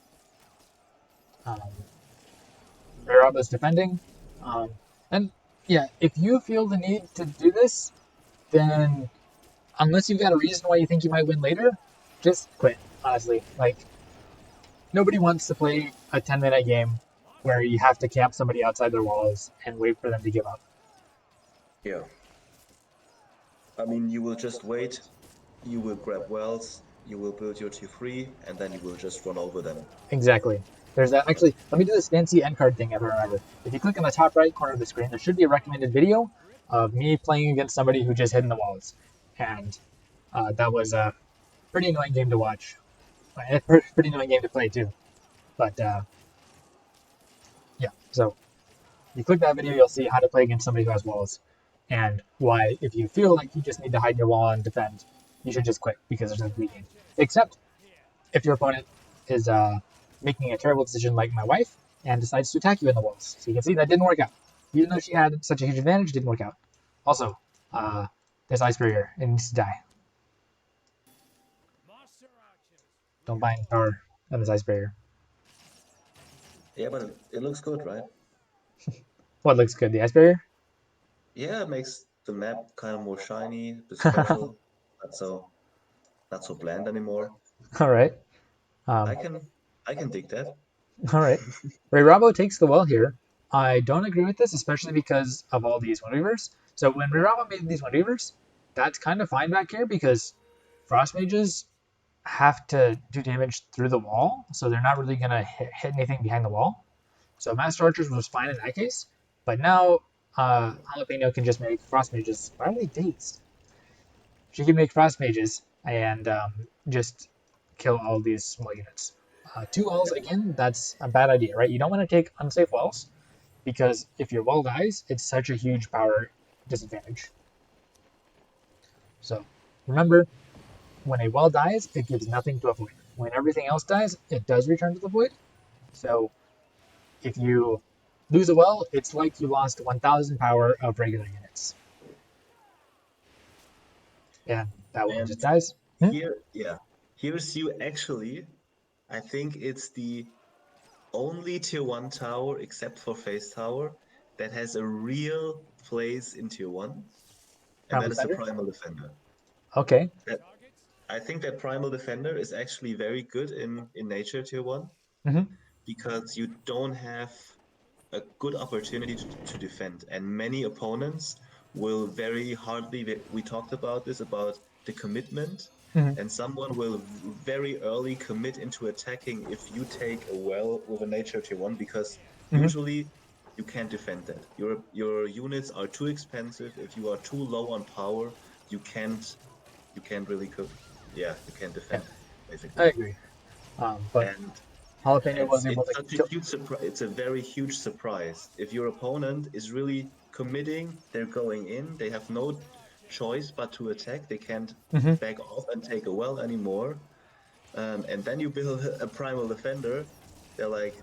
Rayrabo is defending. And yeah, if you feel the need to do this, then unless you've got a reason why you think you might win later, just quit, honestly. Like, nobody wants to play a 10-minute game where you have to camp somebody outside their walls and wait for them to give up. Yeah. I mean, you will just wait, you will grab wells, you will build your tier 3, and then you will just run over them. Exactly. There's that. Actually, let me do this fancy end card thing if I remember. If you click on the top right corner of the screen, there should be a recommended video of me playing against somebody who just hid in the walls. And that was a pretty annoying game to watch. A pretty annoying game to play, too. But yeah, so you click that video, you'll see how to play against somebody who has walls. And why, if you feel like you just need to hide in your wall and defend, you should just quit because there's no free game. Except if your opponent is making a terrible decision like my wife and decides to attack you in the walls. So you can see that didn't work out. Even though she had such a huge advantage, it didn't work out. Also, there's Ice Barrier. It needs to die. Don't bind power on this Ice Barrier. Yeah, but it looks good, right? What looks good? The Ice Barrier? Yeah, it makes the map kind of more shiny, a bit special, not so bland anymore. All right. I can dig that. All right. Rayrabo takes the well here. I don't agree with this, especially because of all these Wind Weavers. So when Rayrabo made these Wind Weavers, that's kind of fine back here because Frost Mages have to do damage through the wall, so they're not really going to hit anything behind the wall. So Master Archers was fine in that case. But now Jalapeno can just make Frost Mages. Why are they dazed? She can make Frost Mages and just kill all these small units. 2 wells, again, that's a bad idea, right? You don't want to take unsafe wells because if your well dies, it's such a huge power disadvantage. So remember, when a well dies, it gives nothing to a void. When everything else dies, it does return to the void. So if you lose a well, it's like you lost 1,000 power of regular units. Yeah, that one just dies. Here's you actually. I think it's the only tier 1 tower, except for Face Tower, that has a real place in tier 1, and that is the Primal Defender. Okay. I think that Primal Defender is actually very good in Nature tier 1, because you don't have a good opportunity to defend, and many opponents will very hardly, we talked about this, about the commitment and someone will very early commit into attacking if you take a well with a nature tier 1, because usually you can't defend that. Your units are too expensive. If you are too low on power, you can't really you can't defend it, basically. I agree. But And Jalapeno was able it's to such a kill. huge surprise. It's a very huge surprise. If your opponent is really committing, they're going in. They have no choice but to attack. They can't back off and take a well anymore. And then you build a primal defender. They're like,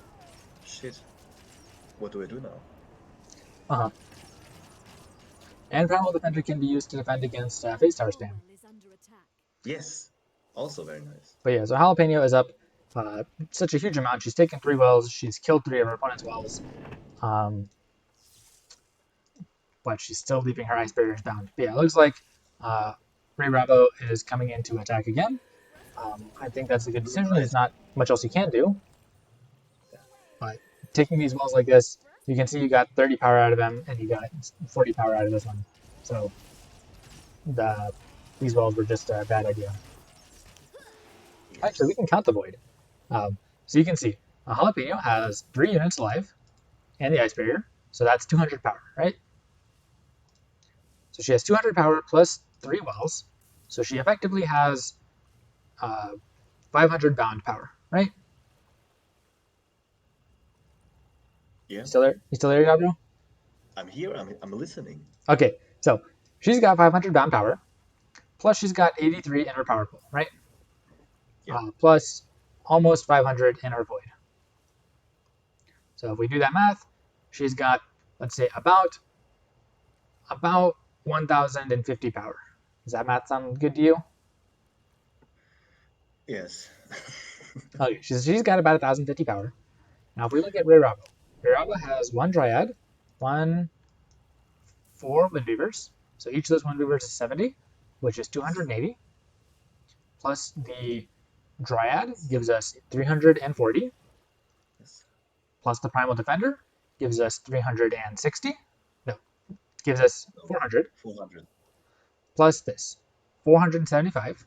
shit, what do I do now? Uh-huh. And Primal Defender can be used to defend against Phase Tower spam. Yes, also very nice. But yeah, so Jalapeno is up such a huge amount. She's taken 3 wells. She's killed 3 of her opponent's wells. But she's still leaving her ice barriers bound. But yeah, it looks like Rayrabo is coming in to attack again. I think that's a good decision. There's not much else you can do. But taking these wells like this, you can see you got 30 power out of them, and you got 40 power out of this one. So these wells were just a bad idea. Yes. Actually, we can count the void. So you can see Jalapeno has 3 units alive and the ice barrier, so that's 200 power, right? So she has 200 power plus 3 wells, so she effectively has 500 bound power, right? Yeah. You still there? You still there, YaBro? I'm here. I'm listening. Okay, so she's got 500 bound power, plus she's got 83 in her power pool, right? Yeah. Plus almost 500 in her void. So if we do that math, she's got, let's say, about 1,050 power. Does that math sound good to you? Yes. Okay, she's got about 1,050 power. Now if we look at Rayrabo, Rayrabo has 1 Dryad, 4 Windweavers. So each of those Windweavers is 70, which is 280. Plus the Dryad gives us 340. Yes. Plus the Primal Defender gives us 360. No, gives us 400. 400. Plus this, 475.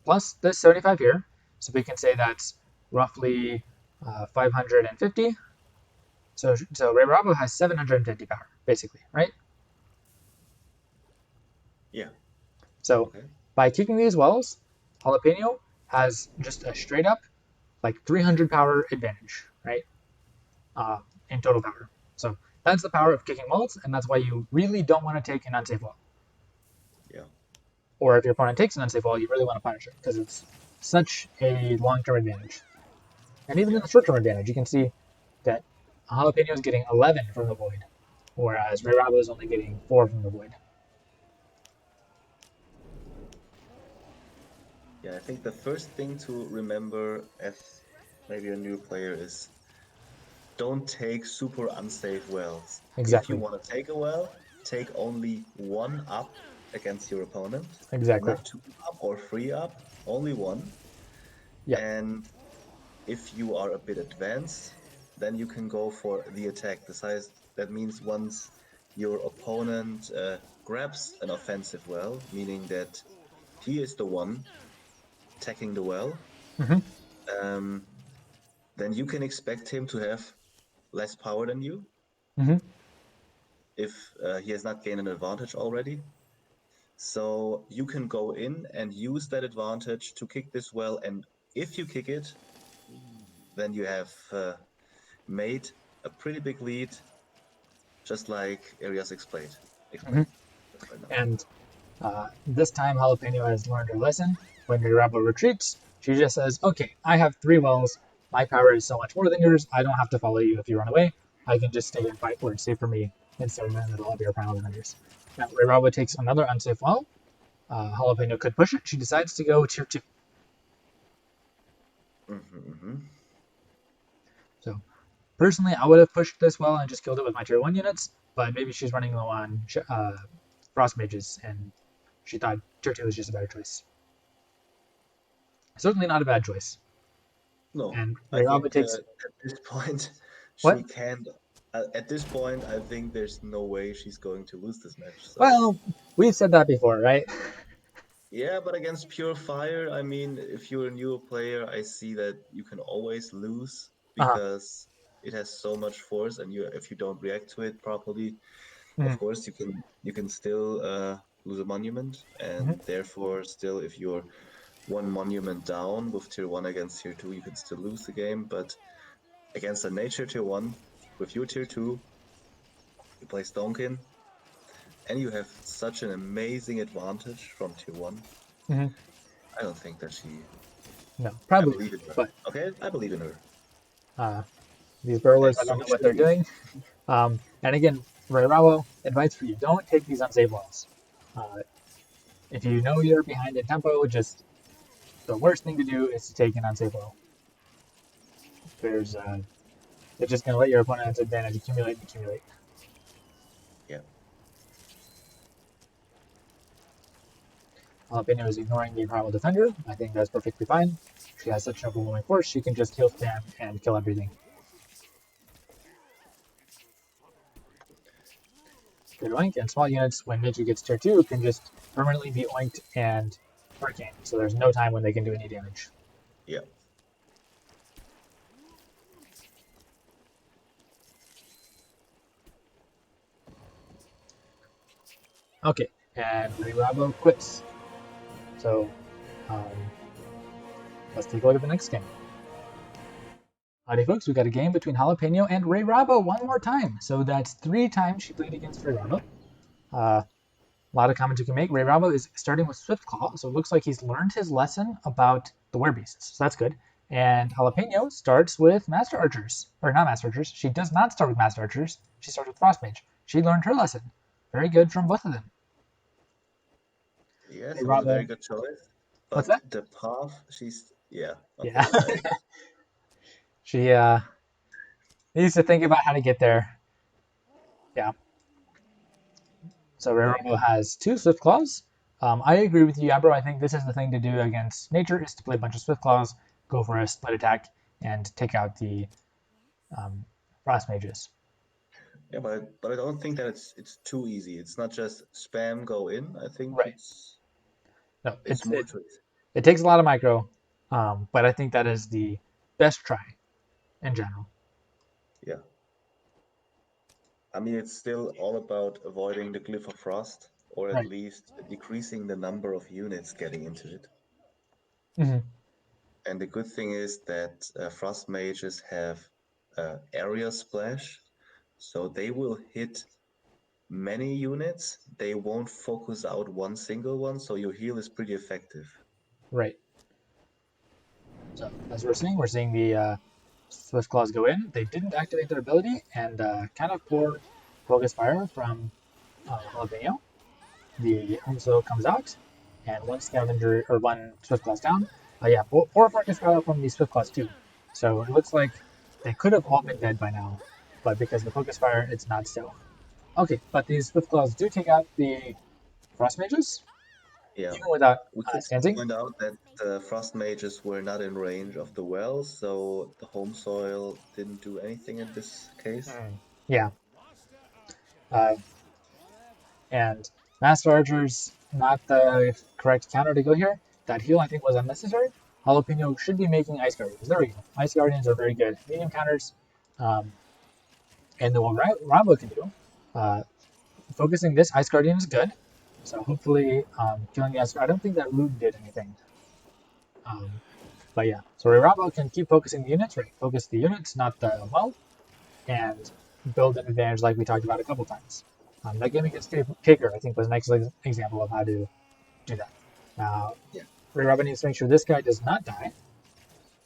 Plus this 75 here. So we can say that's roughly 550. So Rayrabo has 750 power, basically, right? Yeah. So by kicking these wells, Jalapeno has just a straight up like 300 power advantage, right? In total power. So that's the power of kicking wells, and that's why you really don't want to take an unsafe wall. Yeah. Or if your opponent takes an unsafe wall, you really want to punish it because it's such a long-term advantage. And even in the short-term advantage, you can see that Jalapeno is getting 11 from the void, whereas Rayrabo is only getting 4 from the void. Yeah, I think the first thing to remember as maybe a new player is don't take super unsafe wells. Exactly. If you want to take a well, take only 1 up against your opponent. Exactly. Not 2 up or 3 up, only 1. Yeah. And if you are a bit advanced, then you can go for the attack. That means once your opponent grabs an offensive well, meaning that he is the one attacking the well, then you can expect him to have less power than you if he has not gained an advantage already. So you can go in and use that advantage to kick this well, and if you kick it, then you have made a pretty big lead, just like Eirias explained. And this time Jalapeno has learned her lesson. When Rayrabo retreats, she just says, okay, I have 3 wells. My power is so much more than yours. I don't have to follow you if you run away. I can just stay and fight where it's safe for me instead of in the middle of your Primal Defenders. Now, Rayrabo takes another unsafe well. Jalapeno could push it. She decides to go tier 2. So, personally, I would have pushed this well and just killed it with my tier 1 units, but maybe she's running low on Frost Mages, and she thought tier 2 was just a better choice. Certainly not a bad choice. No, and I think takes... at this point, what? she can't. At this point, I think there's no way she's going to lose this match. So. Well, we've said that before, right? Yeah, but against pure fire, I mean, if you're a newer player, I see that you can always lose because it has so much force, and if you don't react to it properly, of Mhm. course you can still lose a monument, Mhm. and therefore still if you're one monument down with tier 1 against tier 2, you can still lose the game. But against a nature tier 1 with your tier 2, you play Stonkin, and you have such an amazing advantage from tier 1. Mhm. I don't think that No, I probably believe not. in her. But Okay, I believe in her. these burrowers, And I don't so know what should they're we. doing. And again, Rayrabo, advice for you: don't take these unsafe wells. Uh, if you know you're behind in tempo, just the worst thing to do is to take an unsafe well. There's it's just going to let your opponent's advantage accumulate and accumulate. Yeah. Jalapeno is ignoring the primal defender. I think that's perfectly fine. She has such an overwhelming force, she can just heal spam and kill everything. Good oink, and small units, when Ninja gets tier 2, can just permanently be oinked and hurricane, so there's no time when they can do any damage. Yeah. Okay, and Rayrabo quits. So, let's take a look at the next game. Howdy folks, we got a game between Jalapeno and Rayrabo one more time. So that's 3 times she played against Rayrabo. A lot of comments you can make. Rayrabo is starting with Swiftclaw, so it looks like he's learned his lesson about the werebeasts, so that's good. And Jalapeno starts with Master Archers. Or not Master Archers, she does not start with Master Archers, she starts with Frostmage. She learned her lesson. Very good from both of them. Yes, it was a very Rayrabo, good choice. what's But that? the path, yeah, Yeah. okay. She needs to think about how to get there. Yeah. So Yeah. Rayrabo has 2 Swift Claws. I agree with you, YaBro. I think this is the thing to do against nature, is to play a bunch of Swift Claws, go for a split attack, and take out the Frost Mages. Yeah, but I don't think that it's too easy. It's not just spam go in. I think Right. No, it's more to it. it takes a lot of micro, but I think that is the best try in general. Yeah. I mean, it's still all about avoiding the Glyph of Frost, or at Right. least decreasing the number of units getting into it. Mm-hmm. And the good thing is that Frost Mages have area splash, so they will hit many units. They won't focus out one single one, so your heal is pretty effective. Right. So as we're seeing the Swift Claws go in. They didn't activate their ability, and kind of poor Focus Fire from Jalapeno. The Umso comes out, and one Scavenger, or one Swift Claws down. Yeah, poor Focus Fire from the Swift Claws too. So it looks like they could have all been dead by now, but because of the Focus Fire, it's not so. Okay, but these Swift Claws do take out the Frost Mages, Yeah. even without We could Stanzing. point out that the Frost Mages were not in range of the well, so the home soil didn't do anything in this case. Yeah. Uh, and Master Archer's not the correct counter to go here. That heal, I think, was unnecessary. Jalapeno should be making Ice Guardians. There we go. Ice Guardians are very good medium counters. Um, and then what Rambo can do, uh, focusing this Ice Guardian is good. So hopefully killing the Ice Guardian. I don't think that Root did anything. Um, but yeah, so Rayrabo can keep focusing the units, right? Focus the units, not the well, and build an advantage like we talked about a couple times. That game against Kicker, I think, was an excellent example of how to do that. Now, Yeah. Rayrabo needs to make sure this guy does not die,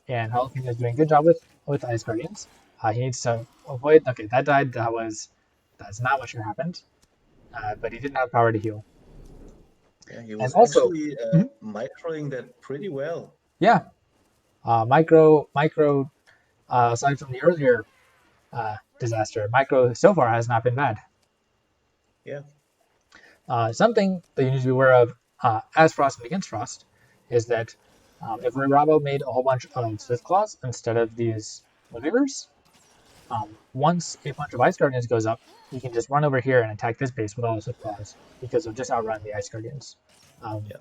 and Jalapeno is doing a good job with Ice Guardians. He needs to avoid. Okay, that died. That's not what should have happened. But he didn't have power to heal. Yeah, he And was also, actually microing that pretty well. yeah, micro. Aside from the earlier disaster, micro so far has not been bad. Yeah. Something that you need to be aware of as Frost and against Frost is that if Rayrabo made a whole bunch of Swift Claws instead of these Maneuvers, once a bunch of Ice Guardians goes up, you can just run over here and attack this base with all the Swift Claws because it'll just outrun the Ice Guardians. Um, Yeah.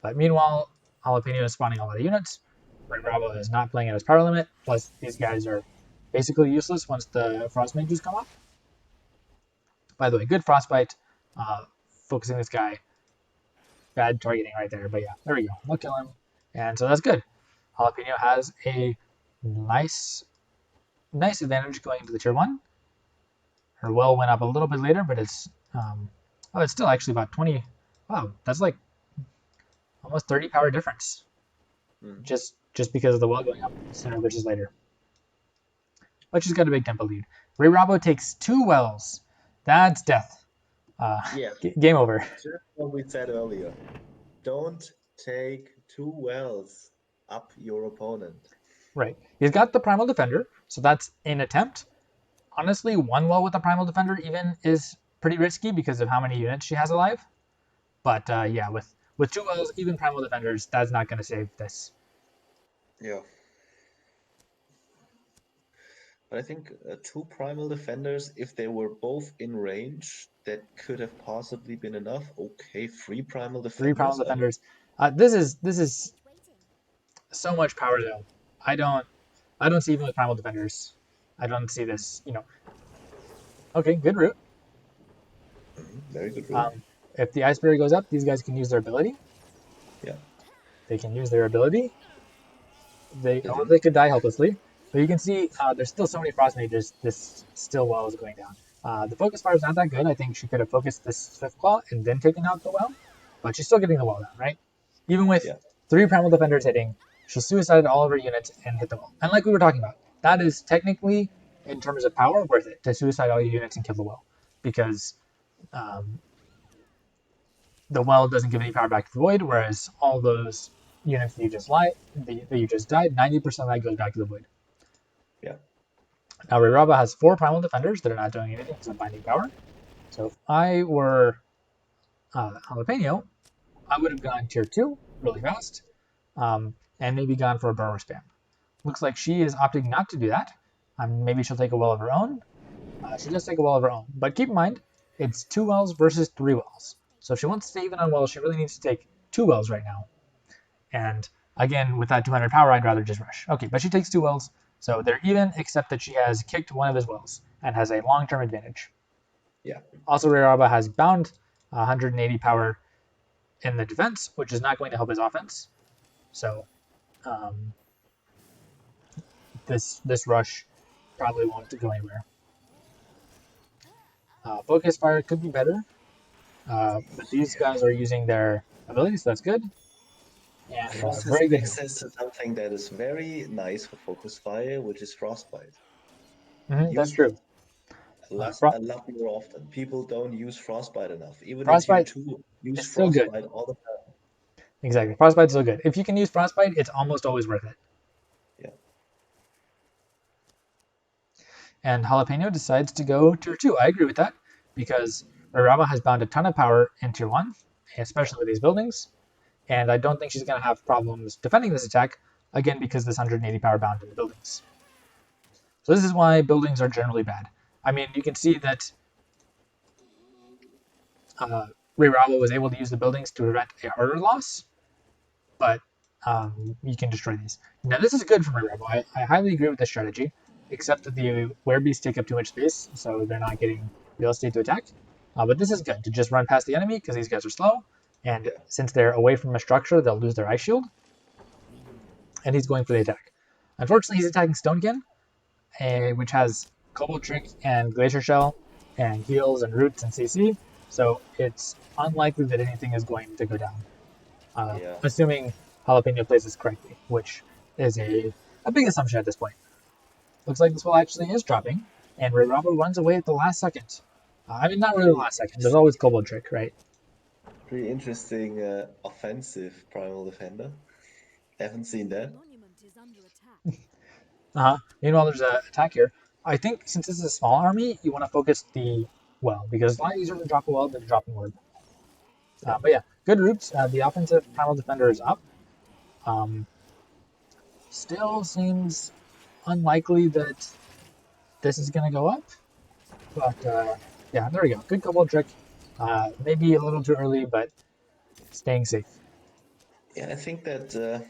But meanwhile, Jalapeno is spawning a lot of units. Rayrabo is not playing at his power limit. Plus, these guys are basically useless once the Frost Mages come up. By the way, good Frostbite. Focusing this guy. Bad targeting right there. But yeah, there we go. We'll kill him. And so that's good. Jalapeno has a nice advantage going into the tier 1. Her well went up a little bit later, but it's it's still actually about 20. Wow, that's like almost 30 power difference. Just because of the well going up sooner versus later. But she's got a big tempo lead. Rayrabo takes 2 wells. That's death. Game over. Just what we said earlier. Don't take 2 wells up your opponent. Right. He's got the Primal Defender, so that's an attempt. Honestly, 1 well with the Primal Defender even is pretty risky because of how many units she has alive. But yeah, with 2 wells, even Primal Defenders, that's not going to save this. Yeah. But I think 2 Primal Defenders, if they were both in range, that could have possibly been enough. Okay, 3 Primal Defenders. 3 Primal Defenders. This is so much power though. I don't see even with Primal Defenders. I don't see this, Okay, good route. Very good route. If the Ice Barrier goes up, these guys can use their ability. Yeah. They can use their ability. They could die helplessly. But you can see there's still so many Frost Mages, this still well is going down. The Focus Fire is not that good. I think she could have focused this Swift Claw and then taken out the well. But she's still getting the well down, right? Even with 3 Primal Defenders hitting, she suicided all of her units and hit the well. And like we were talking about, that is technically, in terms of power, worth it to suicide all your units and kill the well. Because the well doesn't give any power back to the void, whereas all those units that you just died, 90% of that goes back to the void. Yeah. Now Rayrabo has 4 Primal Defenders that are not doing anything except binding power. So if I were Jalapeno, I would have gone tier 2 really fast, and maybe gone for a burrow spam. Looks like she is opting not to do that. Maybe she'll take a well of her own. She does take a well of her own, but keep in mind, it's 2 wells versus 3 wells. So if she wants to stay even on wells, she really needs to take 2 wells right now. And again, with that 200 power, I'd rather just rush. Okay, but she takes 2 wells, so they're even, except that she has kicked one of his wells and has a long-term advantage. Yeah. Also, Rayrabo has bound 180 power in the defense, which is not going to help his offense. So this rush probably won't go anywhere. Focus Fire could be better, but these guys are using their abilities, so that's good. And Frost very has good. access to something that is very nice for Focus Fire, which is Frostbite. That's true. A lot more often. People don't use Frostbite enough. Even Frostbite in tier 2, use still good. Frostbite all the time. Exactly. Frostbite's still good. If you can use Frostbite, it's almost always worth it. Yeah. And Jalapeno decides to go tier 2. I agree with that, because Rayrabo has bound a ton of power in tier 1, especially with these buildings. And I don't think she's going to have problems defending this attack, again, because this 180 power bound in the buildings. So this is why buildings are generally bad. I mean, you can see that Rayrabo was able to use the buildings to prevent a harder loss, but you can destroy these. Now, this is good for Rayrabo. I highly agree with this strategy, except that the werebeasts take up too much space, so they're not getting real estate to attack. But this is good to just run past the enemy because these guys are slow. And since they're away from a structure, they'll lose their ice shield. And he's going for the attack. Unfortunately, he's attacking Stonekin, which has Cobalt Trick and Glacier Shell and heals and roots and CC. So it's unlikely that anything is going to go down. Assuming Jalapeno plays this correctly, which is a big assumption at this point. Looks like this wall actually is dropping, and Rayrabo runs away at the last second. I mean, not really the last second. There's always Cobalt Trick, right? Pretty interesting offensive Primal Defender. Haven't seen that. Meanwhile, there's an attack here. I think since this is a small army, you want to focus the well, because it's a lot easier to drop a well than to drop an orb. But yeah, good roots. The offensive Primal Defender is up. Still seems unlikely that this is going to go up. But yeah, there we go. Good Cobalt Trick. Maybe a little too early, but staying safe. Yeah, I think that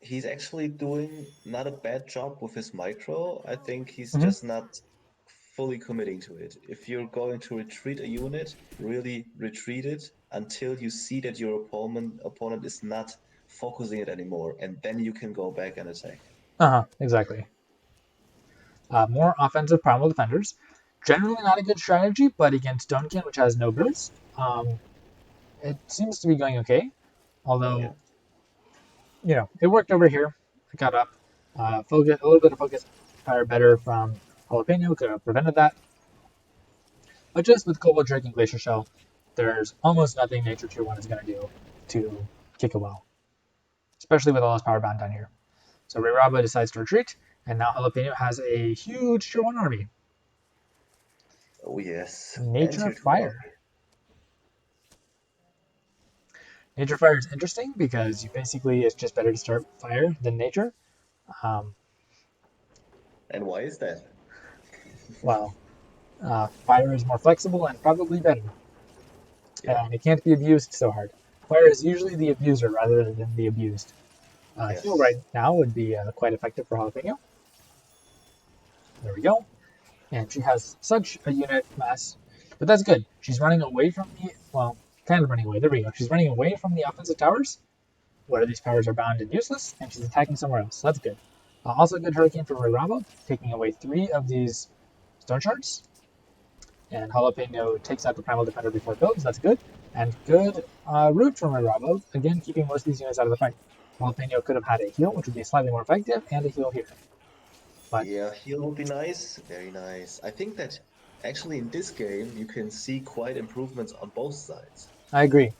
he's actually doing not a bad job with his micro. I think he's Mhm. just not fully committing to it. If you're going to retreat a unit, really retreat it until you see that your opponent is not focusing it anymore, and then you can go back and attack. Exactly. More offensive primal defenders. Generally not a good strategy, but against Stonekin, which has no burst, it seems to be going okay. Yeah. Although, it worked over here. I got up. Focus, a little bit of focus fire better from Jalapeno could have prevented that. But just with Cobalt Drake and Glacier Shell, there's almost nothing Nature Tier 1 is going to do to kick a well, especially with all this power bound down here. So Rayrabo decides to retreat, and now Jalapeno has a huge Tier 1 army. Oh yes. And Nature tier 2 army. Fire. Nature Fire is interesting because it's just better to start fire than nature. Um, And why is that? well, fire is more flexible and probably better, Yeah. and it can't be abused so hard. Fire is usually the abuser rather than the abused. Heal Yes. right now would be quite effective for Jalapeno. There we go. And she has such a unit mass, but that's good. She's running away from kind of running away. There we go. She's running away from the offensive towers, where these powers are bound and useless, and she's attacking somewhere else. So that's good. Also, good Hurricane for Rayrabo, taking away 3 of these stone shards. And Jalapeno takes out the Primal Defender before it builds. That's good. And good root from Rayrabo, again, keeping most of these units out of the fight. Jalapeno could have had a heal, which would be slightly more effective, and a heal here. But Yeah, heal would be nice. Very nice. I think that actually in this game you can see quite improvements on both sides. I agree.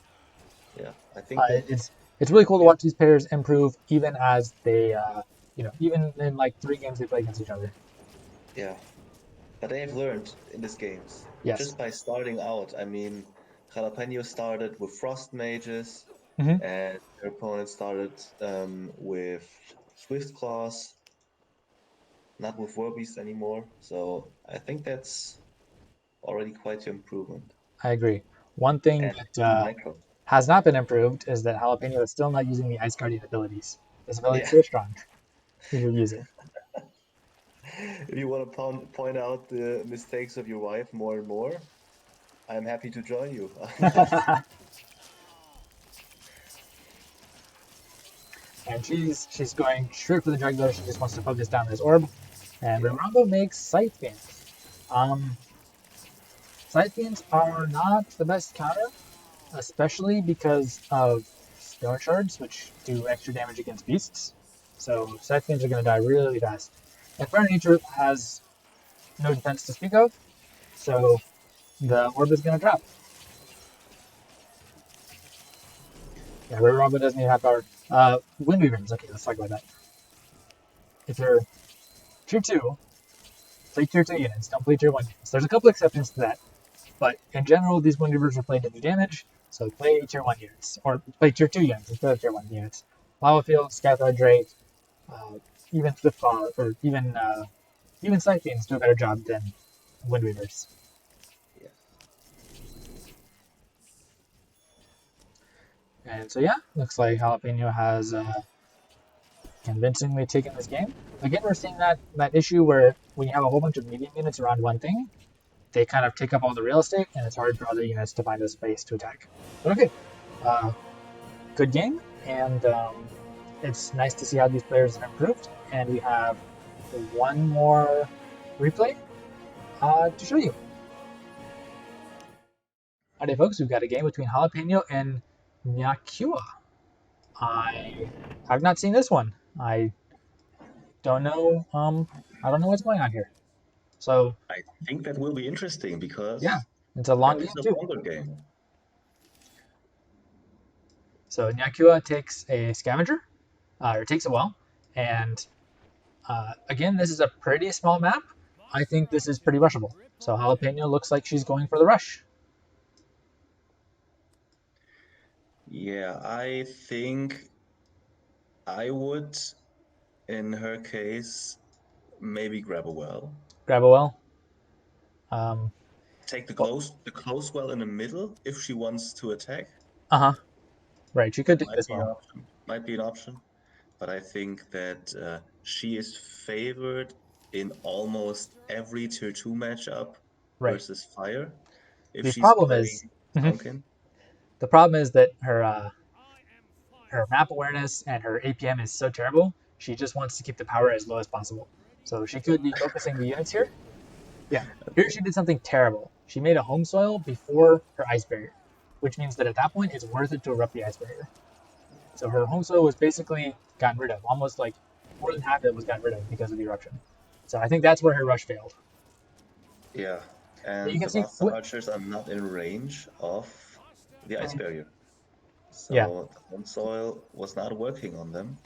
Yeah, I think that It's really cool to yeah, watch these pairs improve, even as they, even in like 3 games they play against each other. yeah. But they have learned in these games Yes. just by starting out. I mean, Jalapeno started with Frost Mages, Hmm. and their opponent started with Swift Claws, not with Warbeast anymore. So I think that's already quite an improvement. I agree. One thing And that micro. has not been improved is that Jalapeno is still not using the Ice Guardian abilities. This ability is Yeah. so strong. You should use it. If you want to point out the mistakes of your wife more and more, I'm happy to join you. And she's going straight for the jugular. She just wants to focus down this orb. And Yeah. Rayrabo makes Scythe Um, Scythe are not the best counter, especially because of Stone Shards, which do extra damage against beasts. So Scythe are going to die really fast. And Fire Nature has no defense to speak of, so the orb is going to drop. Yeah, Rayrabo doesn't even have power. Wind Weavers. Okay, let's talk about that. If you're tier 2, play tier 2 units, don't play tier 1 units. There's a couple exceptions to that, but in general, these Wind Weavers are played to do damage, so play tier 1 units, or play tier 2 units instead of tier 1 units. Lava Field, Scathar Drake, uh, even Swiftclaw, or even Scythians do a better job than Wind Weavers. Yes. And so yeah, looks like Jalapeno has convincingly taken this game. Again, we're seeing that issue where when you have a whole bunch of medium units around one thing, they kind of take up all the real estate, and it's hard for other units to find a space to attack. But okay, uh, good game, and it's nice to see how these players have improved. And we have one more replay to show you. Alright, folks, we've got a game between Jalapeno and Nyakyua. I have not seen this one. Don't know. I don't know what's going on here. So I think that will be interesting yeah, because it's a long that game is a too. longer game. So Nyakyua takes a scavenger, or takes a well, and again, this is a pretty small map. I think this is pretty rushable. So Jalapeno looks like she's going for the rush. Yeah, I think I would, in her case, maybe grab a well. Grab a well. Um, Take well, the close well in the middle if she wants to attack. uh huh. Right, she could That take might this be an well. option. Might be an option. But I think that she is favored in almost every tier 2 matchup Right. versus Fire. If The she's problem playing is, Tonkin. the problem is that her map awareness and her APM is so terrible. She just wants to keep the power as low as possible. So she could be focusing the units here. Yeah. Here she did something terrible. She made a home soil before her ice barrier, which means that at that point it's worth it to erupt the ice barrier. So her home soil was basically gotten rid of. Almost like more than half of it was gotten rid of because of the eruption. So I think that's where her rush failed. Yeah. But you And can the see, Master Archers are not in range of the Ice Barrier. yeah. So the home soil was not working on them.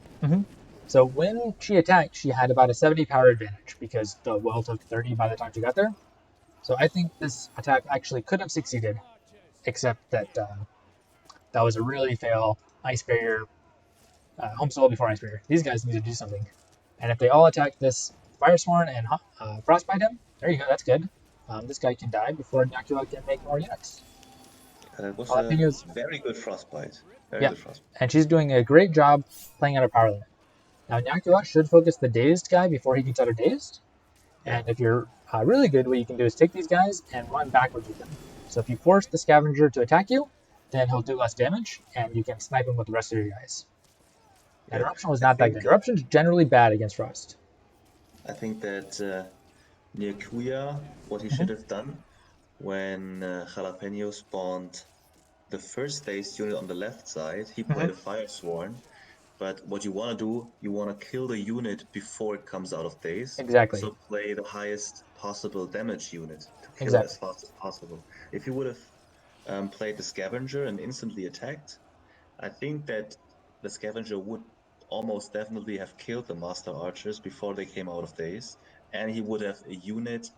So when she attacked, she had about a 70 power advantage because the well took 30 by the time she got there. So I think this attack actually could have succeeded, except that that was a really fail ice barrier, home soil before ice barrier. These guys need to do something. And if they all attack this Firesworn and Frostbite him, there you go, that's good. This guy can die before Nyakyua can make more units. It was a Jalapenos, very good Frostbite. Very yeah. good Frostbite. And she's doing a great job playing out of power limit. Now Nyakyua should focus the dazed guy before he gets out of dazed. Yeah. And if you're really good, what you can do is take these guys and run backwards with them. So if you force the scavenger to attack you, then he'll do less damage, and you can snipe him with the rest of your guys. And Yeah. Eruption was I not that think good. Eruption's generally bad against Frost. I think that Nyakyua, what he should have done when Jalapeno spawned the first dazed unit on the left side, he played a Firesworn. But what you want to do, you want to kill the unit before it comes out of daze. Exactly. So play the highest possible damage unit to kill Exactly. as fast as possible. If you would have played the scavenger and instantly attacked, I think that the scavenger would almost definitely have killed the master archers before they came out of daze, and he would have a unit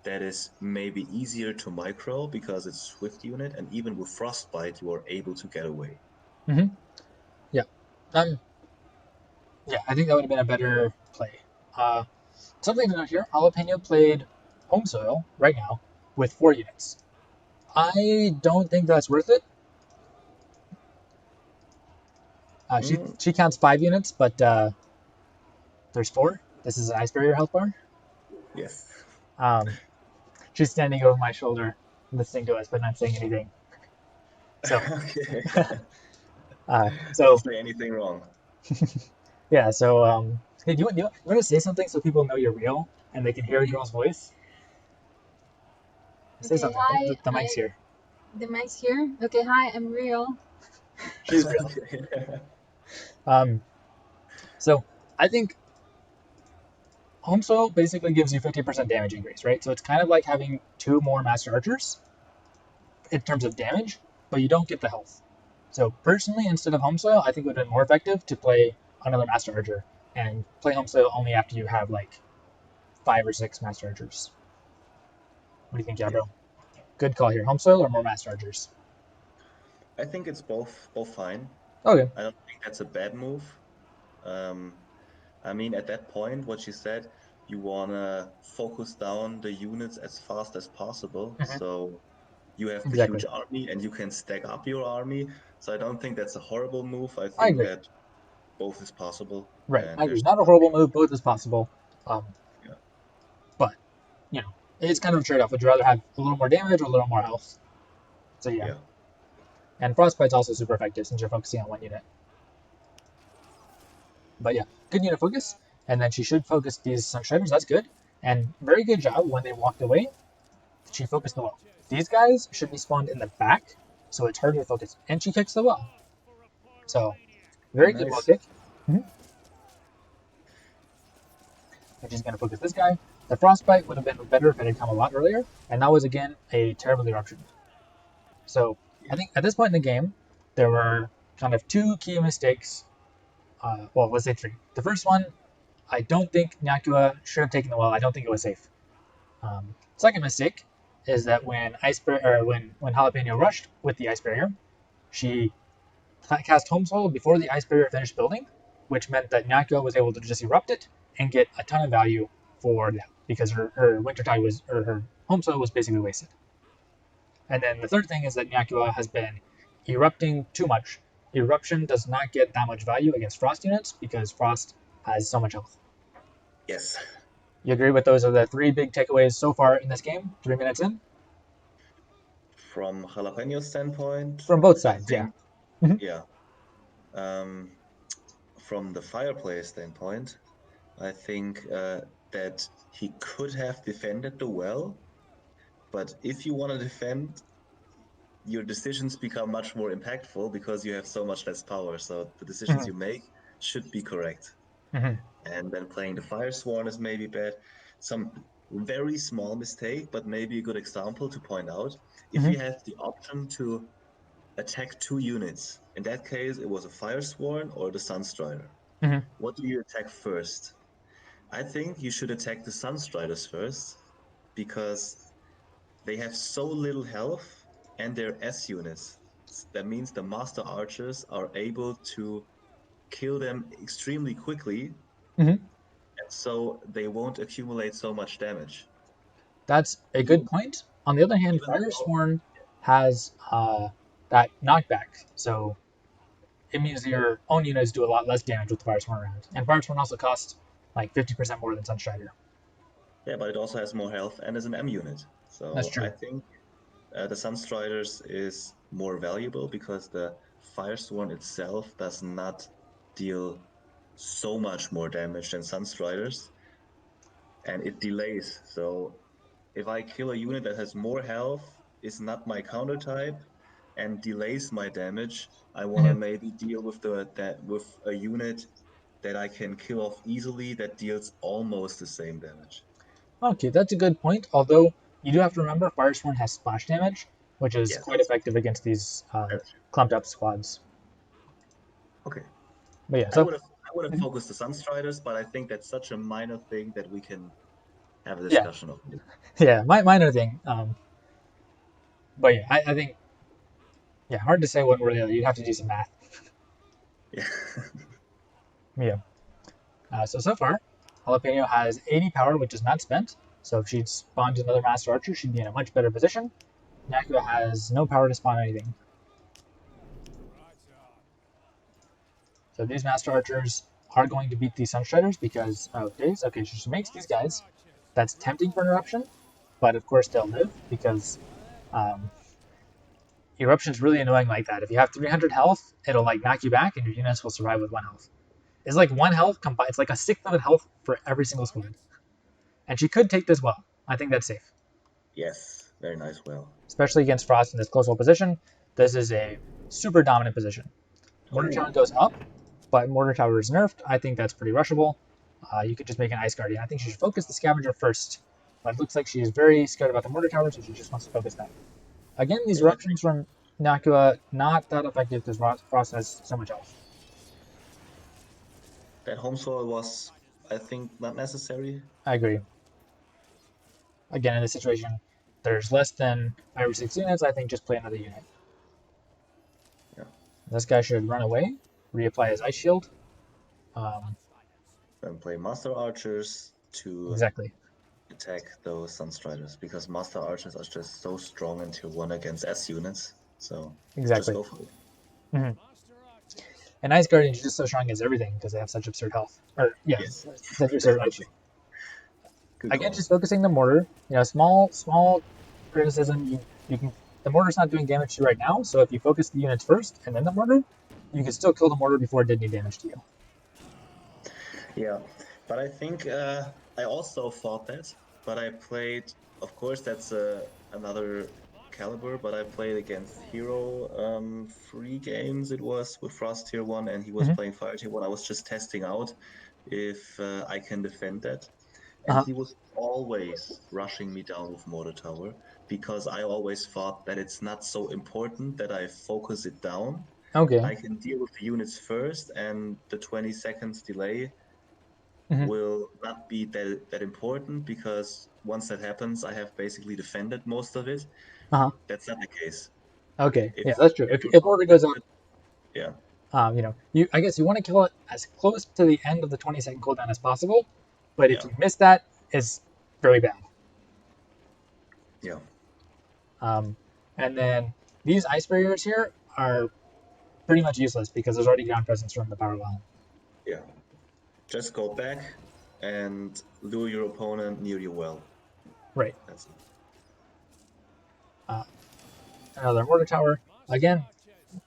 that is maybe easier to micro because it's swift unit, and even with frostbite you are able to get away. Yeah. Yeah, I think that would have been a better play. Something to note here, Jalapeno played Home Soil right now with 4 units. I don't think that's worth it. She counts 5 units, but there's 4. This is an Ice Barrier health bar. Yes. She's standing over my shoulder, listening to us, but not saying anything. So, Okay. so Don't say anything wrong. yeah. So, hey, do you want to say something so people know you're real and they can hear your voice? Say Okay, something. hi. The mic's here. The mic's here. Okay, hi, I'm real. She's real. So I think Home Soil basically gives you 50% damage increase, right? So it's kind of like having 2 more Master Archers in terms of damage, but you don't get the health. So personally, instead of Home Soil, I think it would have been more effective to play another Master Archer and play Home Soil only after you have like 5 or 6 Master Archers. What do you think, YaBro? Good call here. Home Soil or more Master Archers? I think it's both fine. Okay. I don't think that's a bad move. I mean, at that point, what you said, you wanna focus down the units as fast as possible. So you have the Exactly. huge army and you can stack up your army. So I don't think that's a horrible move. I I think agree. that both is possible. Right. And I agree. there's Not a horrible move. Both is possible. yeah. But, it's kind of a trade-off. Would you rather have a little more damage or a little more health? So, yeah. And Frostbite's also super effective since you're focusing on 1 unit. But yeah, good unit focus. And then she should focus these Sunstriders. That's good. And very good job when they walked away. She focused the well. These guys should be spawned in the back, so it's harder to focus. And she kicks the well. So, very good well Nice. kick. And she's going to focus this guy. The Frostbite would have been better if it had come a lot earlier. And that was, again, a terrible eruption. So, I think at this point in the game, there were kind of 2 key mistakes. Well, let's say 3. The first one, I don't think Nyakyua should have taken the well. I don't think it was safe. Second mistake is that when when Jalapeno rushed with the ice barrier, she cast Home Soil before the ice barrier finished building, which meant that Nyakyua was able to just erupt it and get a ton of value for that because her Wintertide was, or her Home Soil was basically wasted. And then the third thing is that Nyakyua has been erupting too much Eruption does not get that much value against Frost units because Frost has so much health. Yes. You agree with those are the 3 big takeaways so far in this game, 3 minutes in? From Jalapeno's standpoint, From both I sides, think, yeah. yeah. From the fire player standpoint, I think that he could have defended the well, but if you want to defend, your decisions become much more impactful because you have so much less power. So the decisions you make should be correct. And then playing the Fire Sworn is maybe bad. Some very small mistake, but maybe a good example to point out. If you have the option to attack 2 units, in that case, it was a Fire Sworn or the Sunstrider. What do you attack first? I think you should attack the Sunstriders first because they have so little health and they're S units. That means the Master Archers are able to kill them extremely quickly, and so they won't accumulate so much damage. That's a good Even, point. On the other hand, even Fire though, Sworn has that knockback, so it means your own units do a lot less damage with Fire Sworn around. And Fire Sworn also costs like 50% more than Sunstrider. yeah, but it also has more health and is an M unit. That's So I true. think the Sunstriders is more valuable because the Firesworn itself does not deal so much more damage than Sunstriders, and it delays. So if I kill a unit that has more health, is not my counter type, and delays my damage, I want to maybe deal with with a unit that I can kill off easily that deals almost the same damage. Okay, that's a good point. Although you do have to remember, Fire Sworn has splash damage, which is Yes, quite effective against these that's true. clumped up squads. Okay. But yeah, I so would have I would have focused the Sunstriders, but I think that's such a minor thing that we can have a yeah, discussion of it. yeah, minor thing. But yeah, I think yeah, hard to say one way or the other. You'd have to do some math. Yeah. Yeah. So far, Jalapeno has 80 power, which is not spent. So if she'd spawned another Master Archer, she'd be in a much better position. Nyakyua has no power to spawn anything. So these Master Archers are going to beat these Sunstriders because of days. Okay, so she makes these guys. That's tempting for an eruption, but of course they'll live because um, eruption's really annoying like that. If you have 300 health, it'll like knock you back, and your units will survive with 1 health. It's like 1 health combined. It's like a sixth of a health for every single squad. And she could take this well. I think that's safe, Yes. Very nice. Well. especially against Frost in this close hold position. This is a super dominant position. Mortar Tower Oh. goes up, but Mortar Tower is nerfed. I think that's pretty rushable. You could just make an Ice Guardian. I think she should focus the Scavenger first. But it looks like she is very scared about the Mortar Tower, so she just wants to focus that. Again, these Yeah, eruptions from Nyakyua, not that effective because Frost has so much health. that home soil was, I think, not necessary. I agree. Again, in this situation, there's less than 5 or 6 units. I think just play another unit. Yeah. This guy should run away, reapply his Ice Shield. Then play Master Archers to Exactly. attack those Sunstriders because Master Archers are just so strong in tier 1 against S units. So just Exactly. go for it. And Ice Guardian is just so strong as everything because they have such absurd health. Or, yeah, Yes. such absurd Ice Shield. Good Again, call. just focusing the mortar. Small criticism. You can. The mortar's not doing damage to you right now, so if you focus the units first and then the mortar, you can still kill the mortar before it did any damage to you. Yeah, but I think I also thought that, but I played. Of course, that's another caliber, but I played against Hero 3 games. It was with Frost tier 1, and he was playing Fire tier 1. I was just testing out if I can defend that, and he was always rushing me down with Mortar Tower because I always thought that it's not so important that I focus it down. Okay. I can deal with the units first, and the 20 seconds delay will not be that important because once that happens, I have basically defended most of it. That's not the case. Okay. If Yeah, that's true. if you're If not mortar goes up, defended, yeah, I guess you want to kill it as close to the end of the 20-second cooldown as possible, but if yeah, you miss that, it's very bad. yeah, And then these ice barriers here are pretty much useless because there's already ground presence from the power well. Yeah. Just go back and lure your opponent near your well. Right. That's it. Another mortar tower. Again,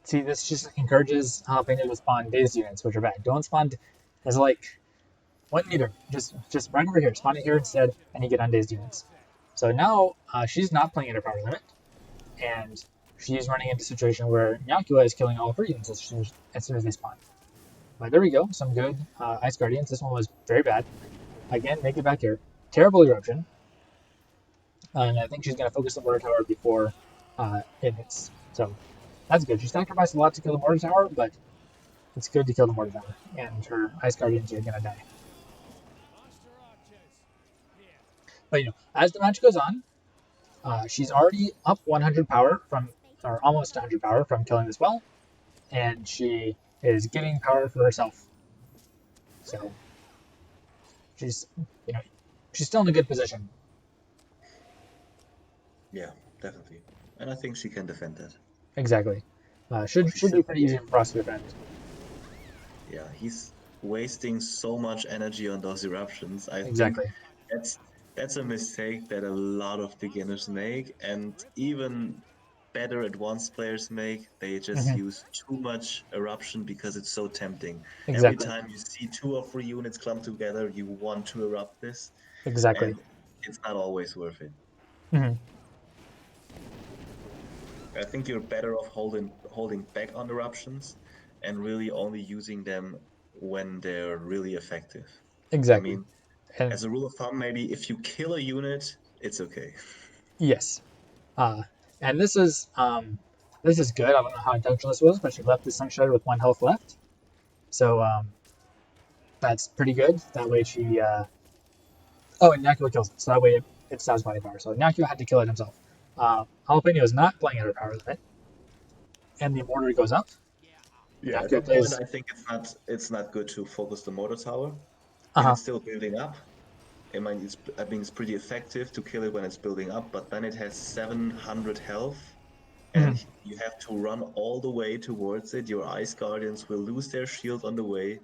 see, this just encourages Jalapeno to spawn dazed units, which are bad. Don't spawn as like what neither. Just right over here. Spawn it here instead, and you get undazed units. So now she's not playing at her power limit, and she's running into a situation where Nyakyua is killing all of her units as soon as they spawn. But there we go. Some good Ice Guardians. This one was very bad. Again, make it back here. Terrible eruption. And I think she's going to focus the mortar tower before it hits. So that's good. She sacrificed a lot to kill the mortar tower, but it's good to kill the mortar tower. And her Ice Guardians are going to die. But as the match goes on, she's already up 100 power or almost 100 power from killing this well, and she is getting power for herself. So she's still in a good position. Yeah, definitely. And I think she can defend that. Exactly. Should be pretty easy for Frost to defend. Yeah, he's wasting so much energy on those eruptions. I Exactly. think that's a mistake that a lot of beginners make, and even better advanced players make. They just use too much eruption because it's so tempting. Exactly. Every time you see 2 or 3 units clump together, you want to erupt this. Exactly. And it's not always worth it. Mm-hmm. I think you're better off holding back on eruptions and really only using them when they're really effective. Exactly. I mean, and as a rule of thumb, maybe if you kill a unit, it's okay. Yes. And this is good. I don't know how intentional this was, but she left the Sunshine with 1 health left. So that's pretty good. That way she and Nyakyua kills it. So that way it stops body power. So Nyakyua had to kill it himself. Jalapeno is not playing at her power limit. And the mortar goes up. Yeah, at that point, I think it's not good to focus the mortar tower. If it's still building up, I mean, it's pretty effective to kill it when it's building up, but then it has 700 health, and you have to run all the way towards it. Your Ice Guardians will lose their shield on the way.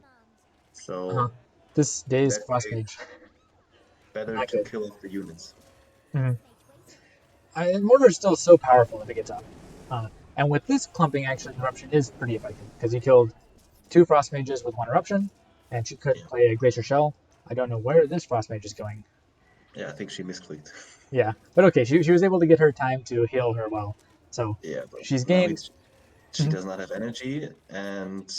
So this day's Frost Mage. Better to kill off the units. Mortar is still so powerful if it gets up. And with this clumping, actually, eruption is pretty effective because you killed 2 Frost Mages with 1 eruption, and she could play a Glacier Shell. I don't know where this Frost Mage is going. Yeah, I think she misclicked. Yeah, but okay, she was able to get her time to heal her well. So yeah, but she's gained. She does not have energy, and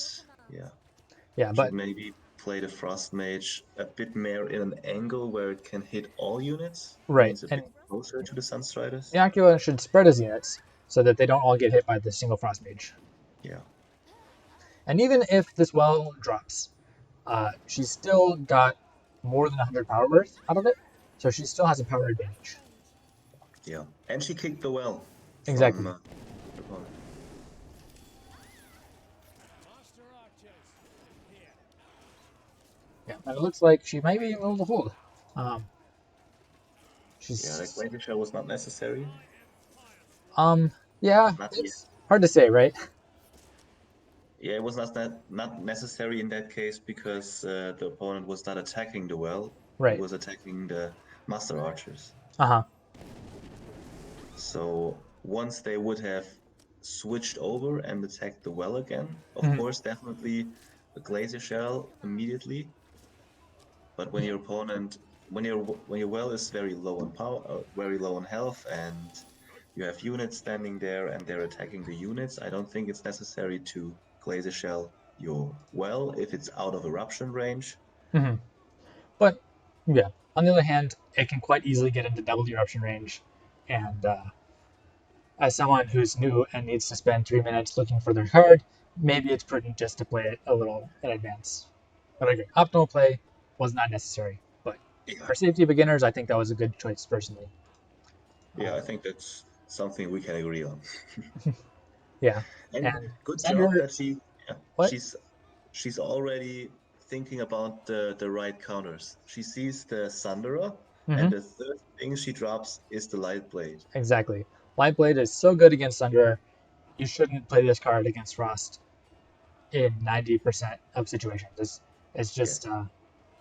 yeah, but maybe play the Frost Mage a bit more in an angle where it can hit all units. Right, and closer to the Sunstriders. Nyakyua should spread his units so that they don't all get hit by the single Frost Mage. Yeah. And even if this well drops, she's still got more than 100 power worth out of it, so she still has a power advantage. Yeah, and she kicked the well. Exactly. Yeah, and it looks like she might be able to hold. That Glacier Shell was not necessary. Yeah, it's hard to say, right? Yeah, it was not necessary in that case because the opponent was not attacking the well. Right. He was attacking the Master Archers. So once they would have switched over and attacked the well again, of course, definitely a Glacier Shell immediately. But when your opponent, when your well is very low on power, very low on health, and you have units standing there and they're attacking the units, I don't think it's necessary to Glacier Shell your well if it's out of eruption range. But yeah, on the other hand, it can quite easily get into double eruption range, and as someone who's new and needs to spend 3 minutes looking for their card, maybe it's prudent just to play it a little in advance. But I agree, optimal play was not necessary. But for safety beginners, I think that was a good choice personally. Yeah, I think that's something we can agree on. Yeah, and good job that she's already thinking about the right counters. She sees the Sunderer, and the third thing she drops is the Light Blade. Exactly. Light Blade is so good against Sunderer. You shouldn't play this card against Frost. in 90% of situations. It's just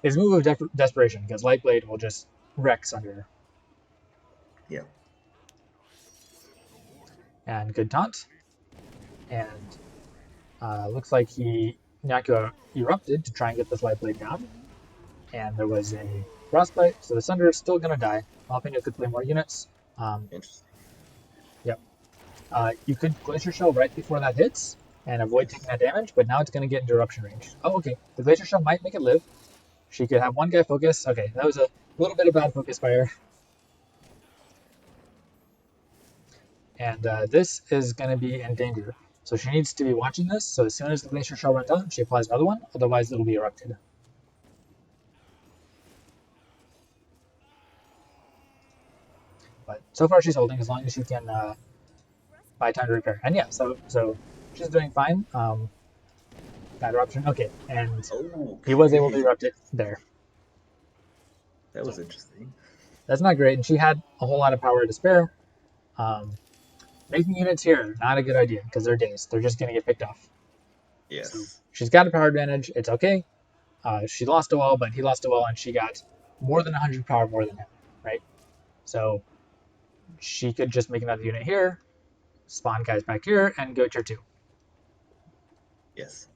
it's a move of desperation because Light Blade will just wreck Sunder. Yeah. And good taunt. And looks like Nyakyua erupted to try and get this Light Blade down. And there was a Frostbite, so the Sunder is still going to die. Jalapeno could play more units. Interesting. Yep. You could Glacier Shell right before that hits and avoid taking that damage, but now it's going to get into eruption range. Oh, okay. The Glacier Shell might make it live. She could have one guy focus. Okay, that was a little bit of bad focus fire. And this is going to be in danger. So she needs to be watching this. So as soon as the Glacier Shell runs out, she applies another one. Otherwise, it'll be erupted. But so far she's holding as long as she can buy time to repair. And yeah, so she's doing fine. That eruption. Okay, and he was able to erupt it there. That was interesting. That's not great. And she had a whole lot of power to spare. Making units here, not a good idea because they're dazed. They're just going to get picked off. Yes. So she's got a power advantage. It's okay. She lost a well, but he lost a well, and she got more than 100 power more than him, right? So she could just make another unit here, spawn guys back here, and go tier 2. Yes.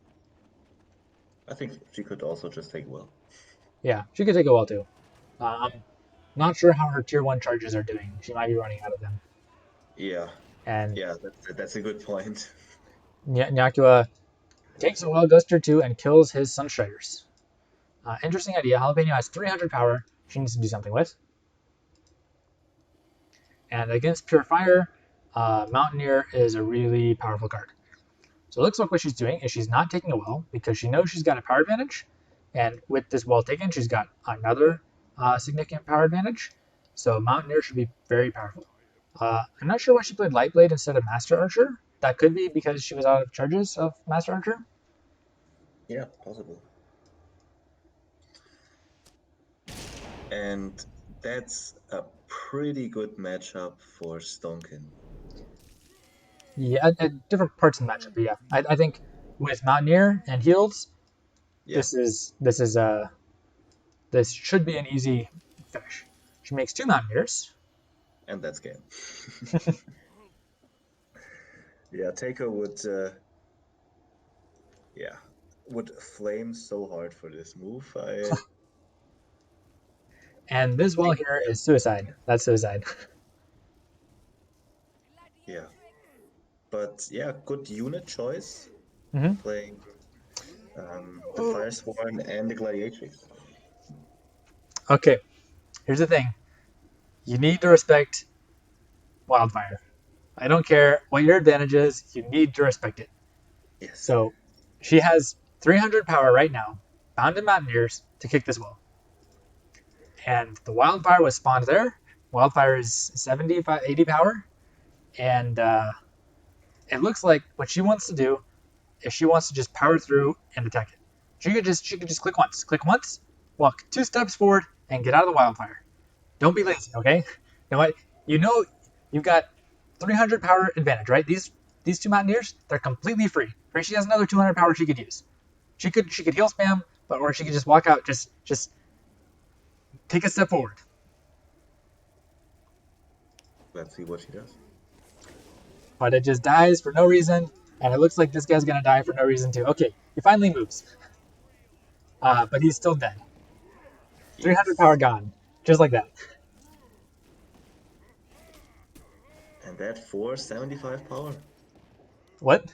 I think she could also just take well. Yeah, she could take a well too. I'm not sure how her tier 1 charges are doing. She might be running out of them. Yeah. And yeah, that's a good point. Nyakyua takes a well, goes tier 2, and kills his Sunstriders. Interesting idea. Jalapeno has 300 power. She needs to do something with. And against Pure Fire, Mountaineer is a really powerful card. So it looks like what she's doing is she's not taking a well because she knows she's got a power advantage. And with this well taken, she's got another significant power advantage. So Mountaineer should be very powerful. I'm not sure why she played Light Blade instead of Master Archer. That could be because she was out of charges of Master Archer. Yeah, possible. And that's a pretty good matchup for Stonkin. Yeah, at different parts of the matchup, but yeah. I think with Mountaineer and heals, this should be an easy finish. She makes 2 Mountaineers. And that's game. Yeah, Taker would flame so hard for this move. And this wall here is suicide. That's suicide. Yeah. But yeah, good unit choice. Playing the Firesworn and the Gladiatrix. Okay, here's the thing. You need to respect Wildfire. I don't care what your advantage is, you need to respect it. Yes. So she has 300 power right now, bound in Mountaineers, to kick this wall. And the Wildfire was spawned there. Wildfire is 80 power. And it looks like what she wants to do is she wants to just power through and attack it. She could just click once, walk 2 steps forward, and get out of the Wildfire. Don't be lazy, okay? You know what? You know you've got 300 power advantage, right? These 2 Mountaineers, they're completely free. Right? She has another 200 power she could use. She could heal spam, or she could just walk out, just take a step forward. Let's see what she does. But it just dies for no reason, and it looks like this guy's gonna die for no reason too. Okay, he finally moves. But he's still dead. 300 power gone. Just like that. And that for 75 power. What?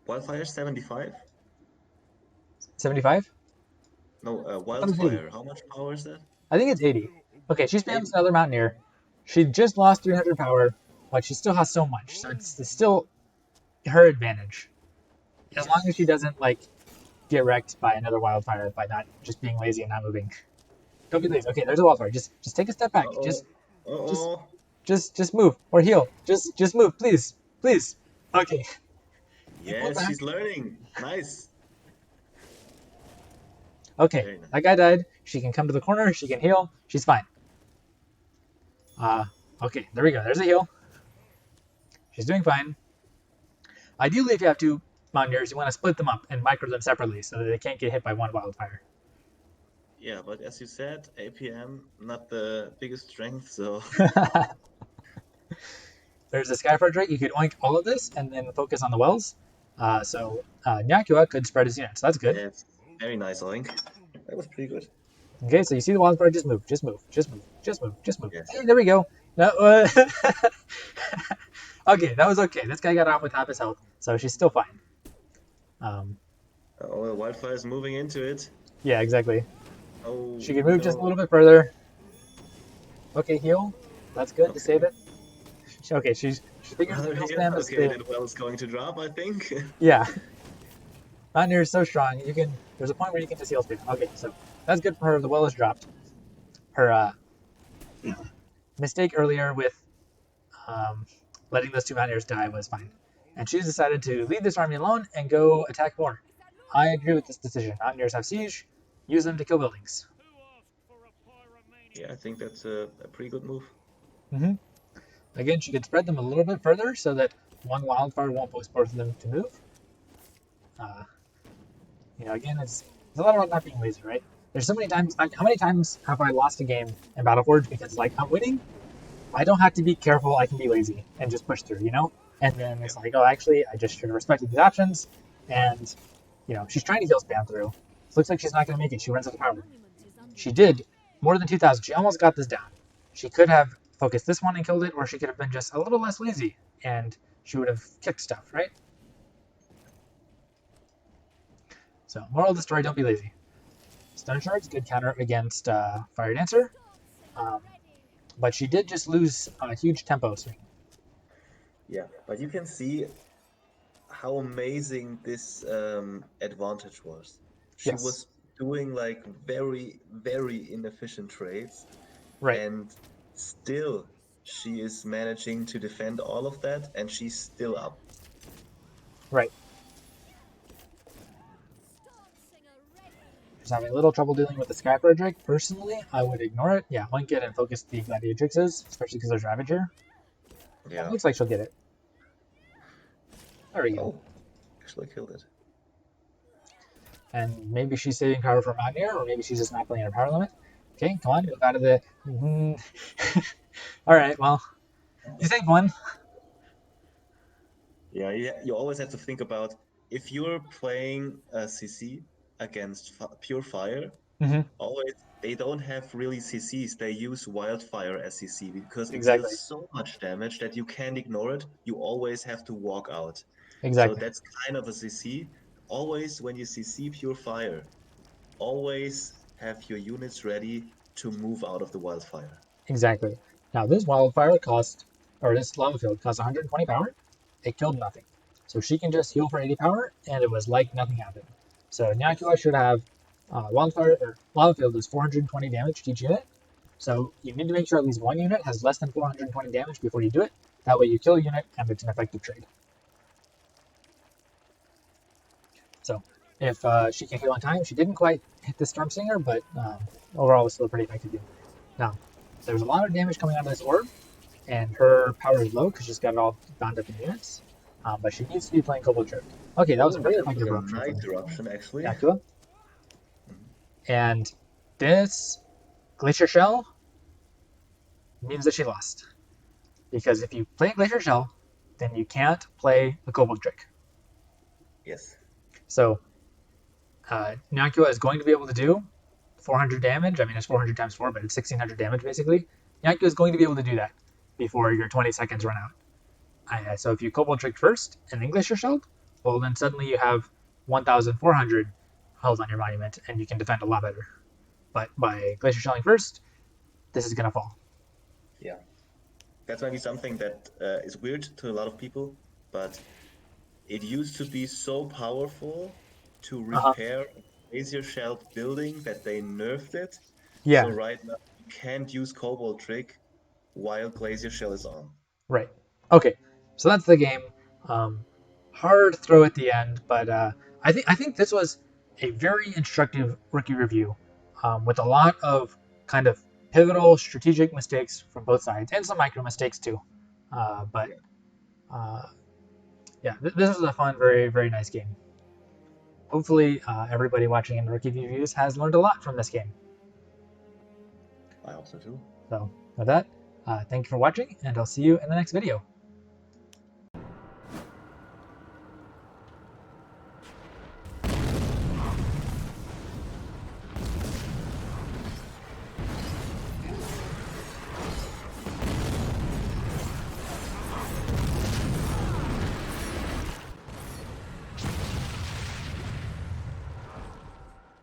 Wildfire 75? 75? No, Wildfire. How much power is that? I think it's 80. Okay, she spams another Mountaineer. She just lost 300 power, but she still has so much. So it's still her advantage. As long as she doesn't, get wrecked by another Wildfire by not just being lazy and not moving. Don't be lazy. Okay, there's a Wildfire. Just take a step back. Just move or heal. Just move, please. Please. Okay. Yes, she's learning. Nice. Okay, nice. That guy died. She can come to the corner. She can heal. She's fine. Okay, there we go. There's a heal. She's doing fine. Ideally, if you have 2 Mountaineers, you want to split them up and micro them separately so that they can't get hit by one wildfire. Yeah, but as you said, APM not the biggest strength, so There's a Skyforge Drake. You could oink all of this and then focus on the wells. So Nyakyua could spread his units. So that's good. that's very nice, Oink. That was pretty good. Okay, so you see the wildfire, just move, just move, just move, just move, just move. Yes. Hey, there we go. No, okay, that was okay. This guy got off with half his health, so she's still fine. Oh, the wildfire is moving into it. Yeah, exactly. Oh, She can move just a little bit further. Okay, heal. That's good to save it. Okay, she's figuring the heal spam is okay, the... that well is going to drop, I think. Yeah. Mountaineer is so strong. You can. There's a point where you can just heal spam. Okay, so that's good for her. The well is dropped. Her mistake earlier with letting those two Mountaineers die was fine. And she's decided to leave this army alone and go attack more. I agree with this decision. Mountaineers have siege. Use them to kill buildings. Yeah, I think that's a pretty good move. Mm-hmm. Again, she could spread them a little bit further so that one wildfire won't force both of them to move. Again, it's a lot about not being lazy, right? There's so many times. Like, how many times have I lost a game in BattleForge because, like, I'm winning? I don't have to be careful. I can be lazy and just push through, And then it's like, oh, actually, I just should have respected these options. And, she's trying to heal spam through. It looks like she's not going to make it. She runs out of power. She did more than 2,000. She almost got this down. She could have focused this one and killed it, or she could have been just a little less lazy, and she would have kicked stuff, right? So, moral of the story, don't be lazy. Stun Shards, good counter against Fire Dancer. But she did just lose a huge tempo swing. Yeah, but you can see how amazing this advantage was. She Yes. was doing like very, very inefficient trades. Right. And still she is managing to defend all of that, and she's still up. Right. She's having a little trouble dealing with the Skyforge Drake. Personally, I would ignore it. Yeah, link it and focus the Gladiatrixes, especially because there's Ravager. Yeah. It looks like she'll get it. There we go. Oh, actually killed it. And maybe she's saving power for Mountaineer, or maybe she's just not playing her power limit. Okay, come on, go out of the... Alright, well, you saved one. Yeah, you always have to think about, if you're playing a CC against pure fire, always they don't have really CCs. They use wildfire as CC because it deals so much damage that you can't ignore it. You always have to walk out. Exactly. So that's kind of a CC. Always when you CC pure fire, always have your units ready to move out of the wildfire. Exactly. Now this wildfire cost, or this lava field cost 120 power. It killed nothing. So she can just heal for 80 power, and it was like nothing happened. So Nyakyua should have wildfire, or lava field is 420 damage to each unit. So you need to make sure at least one unit has less than 420 damage before you do it. That way you kill a unit, and it's an effective trade. So if she can heal in time, she didn't quite hit the Storm Singer, but overall it was still a pretty effective unit. Now, there's a lot of damage coming out of this orb, and her power is low because she's got it all bound up in units. But she needs to be playing Cobalt Trick. Okay, that was a very effective eruption. Nice eruption, actually. Nyakyua. And this Glacier Shell means that she lost. Because if you play Glacier Shell, then you can't play the Cobalt Trick. Yes. So, Nyakyua is going to be able to do 400 damage. I mean, it's 400 times 4, but it's 1600 damage, basically. Nyakyua is going to be able to do that before your 20 seconds run out. So if you Cobalt Trick first and then Glacier Shelled, well, then suddenly you have 1,400 health on your monument, and you can defend a lot better. But by Glacier Shelling first, this is going to fall. Yeah. That's maybe something that is weird to a lot of people, but it used to be so powerful to repair a Glacier Shelled building that they nerfed it. Yeah. So right now you can't use Cobalt Trick while Glacier Shell is on. Right. Okay. So that's the game. Hard throw at the end, but I think this was a very instructive rookie review with a lot of kind of pivotal strategic mistakes from both sides and some micro mistakes too. But yeah, this was a fun, very, very nice game. Hopefully, everybody watching in Rookie Reviews has learned a lot from this game. I hope so too. So with that, thank you for watching, and I'll see you in the next video.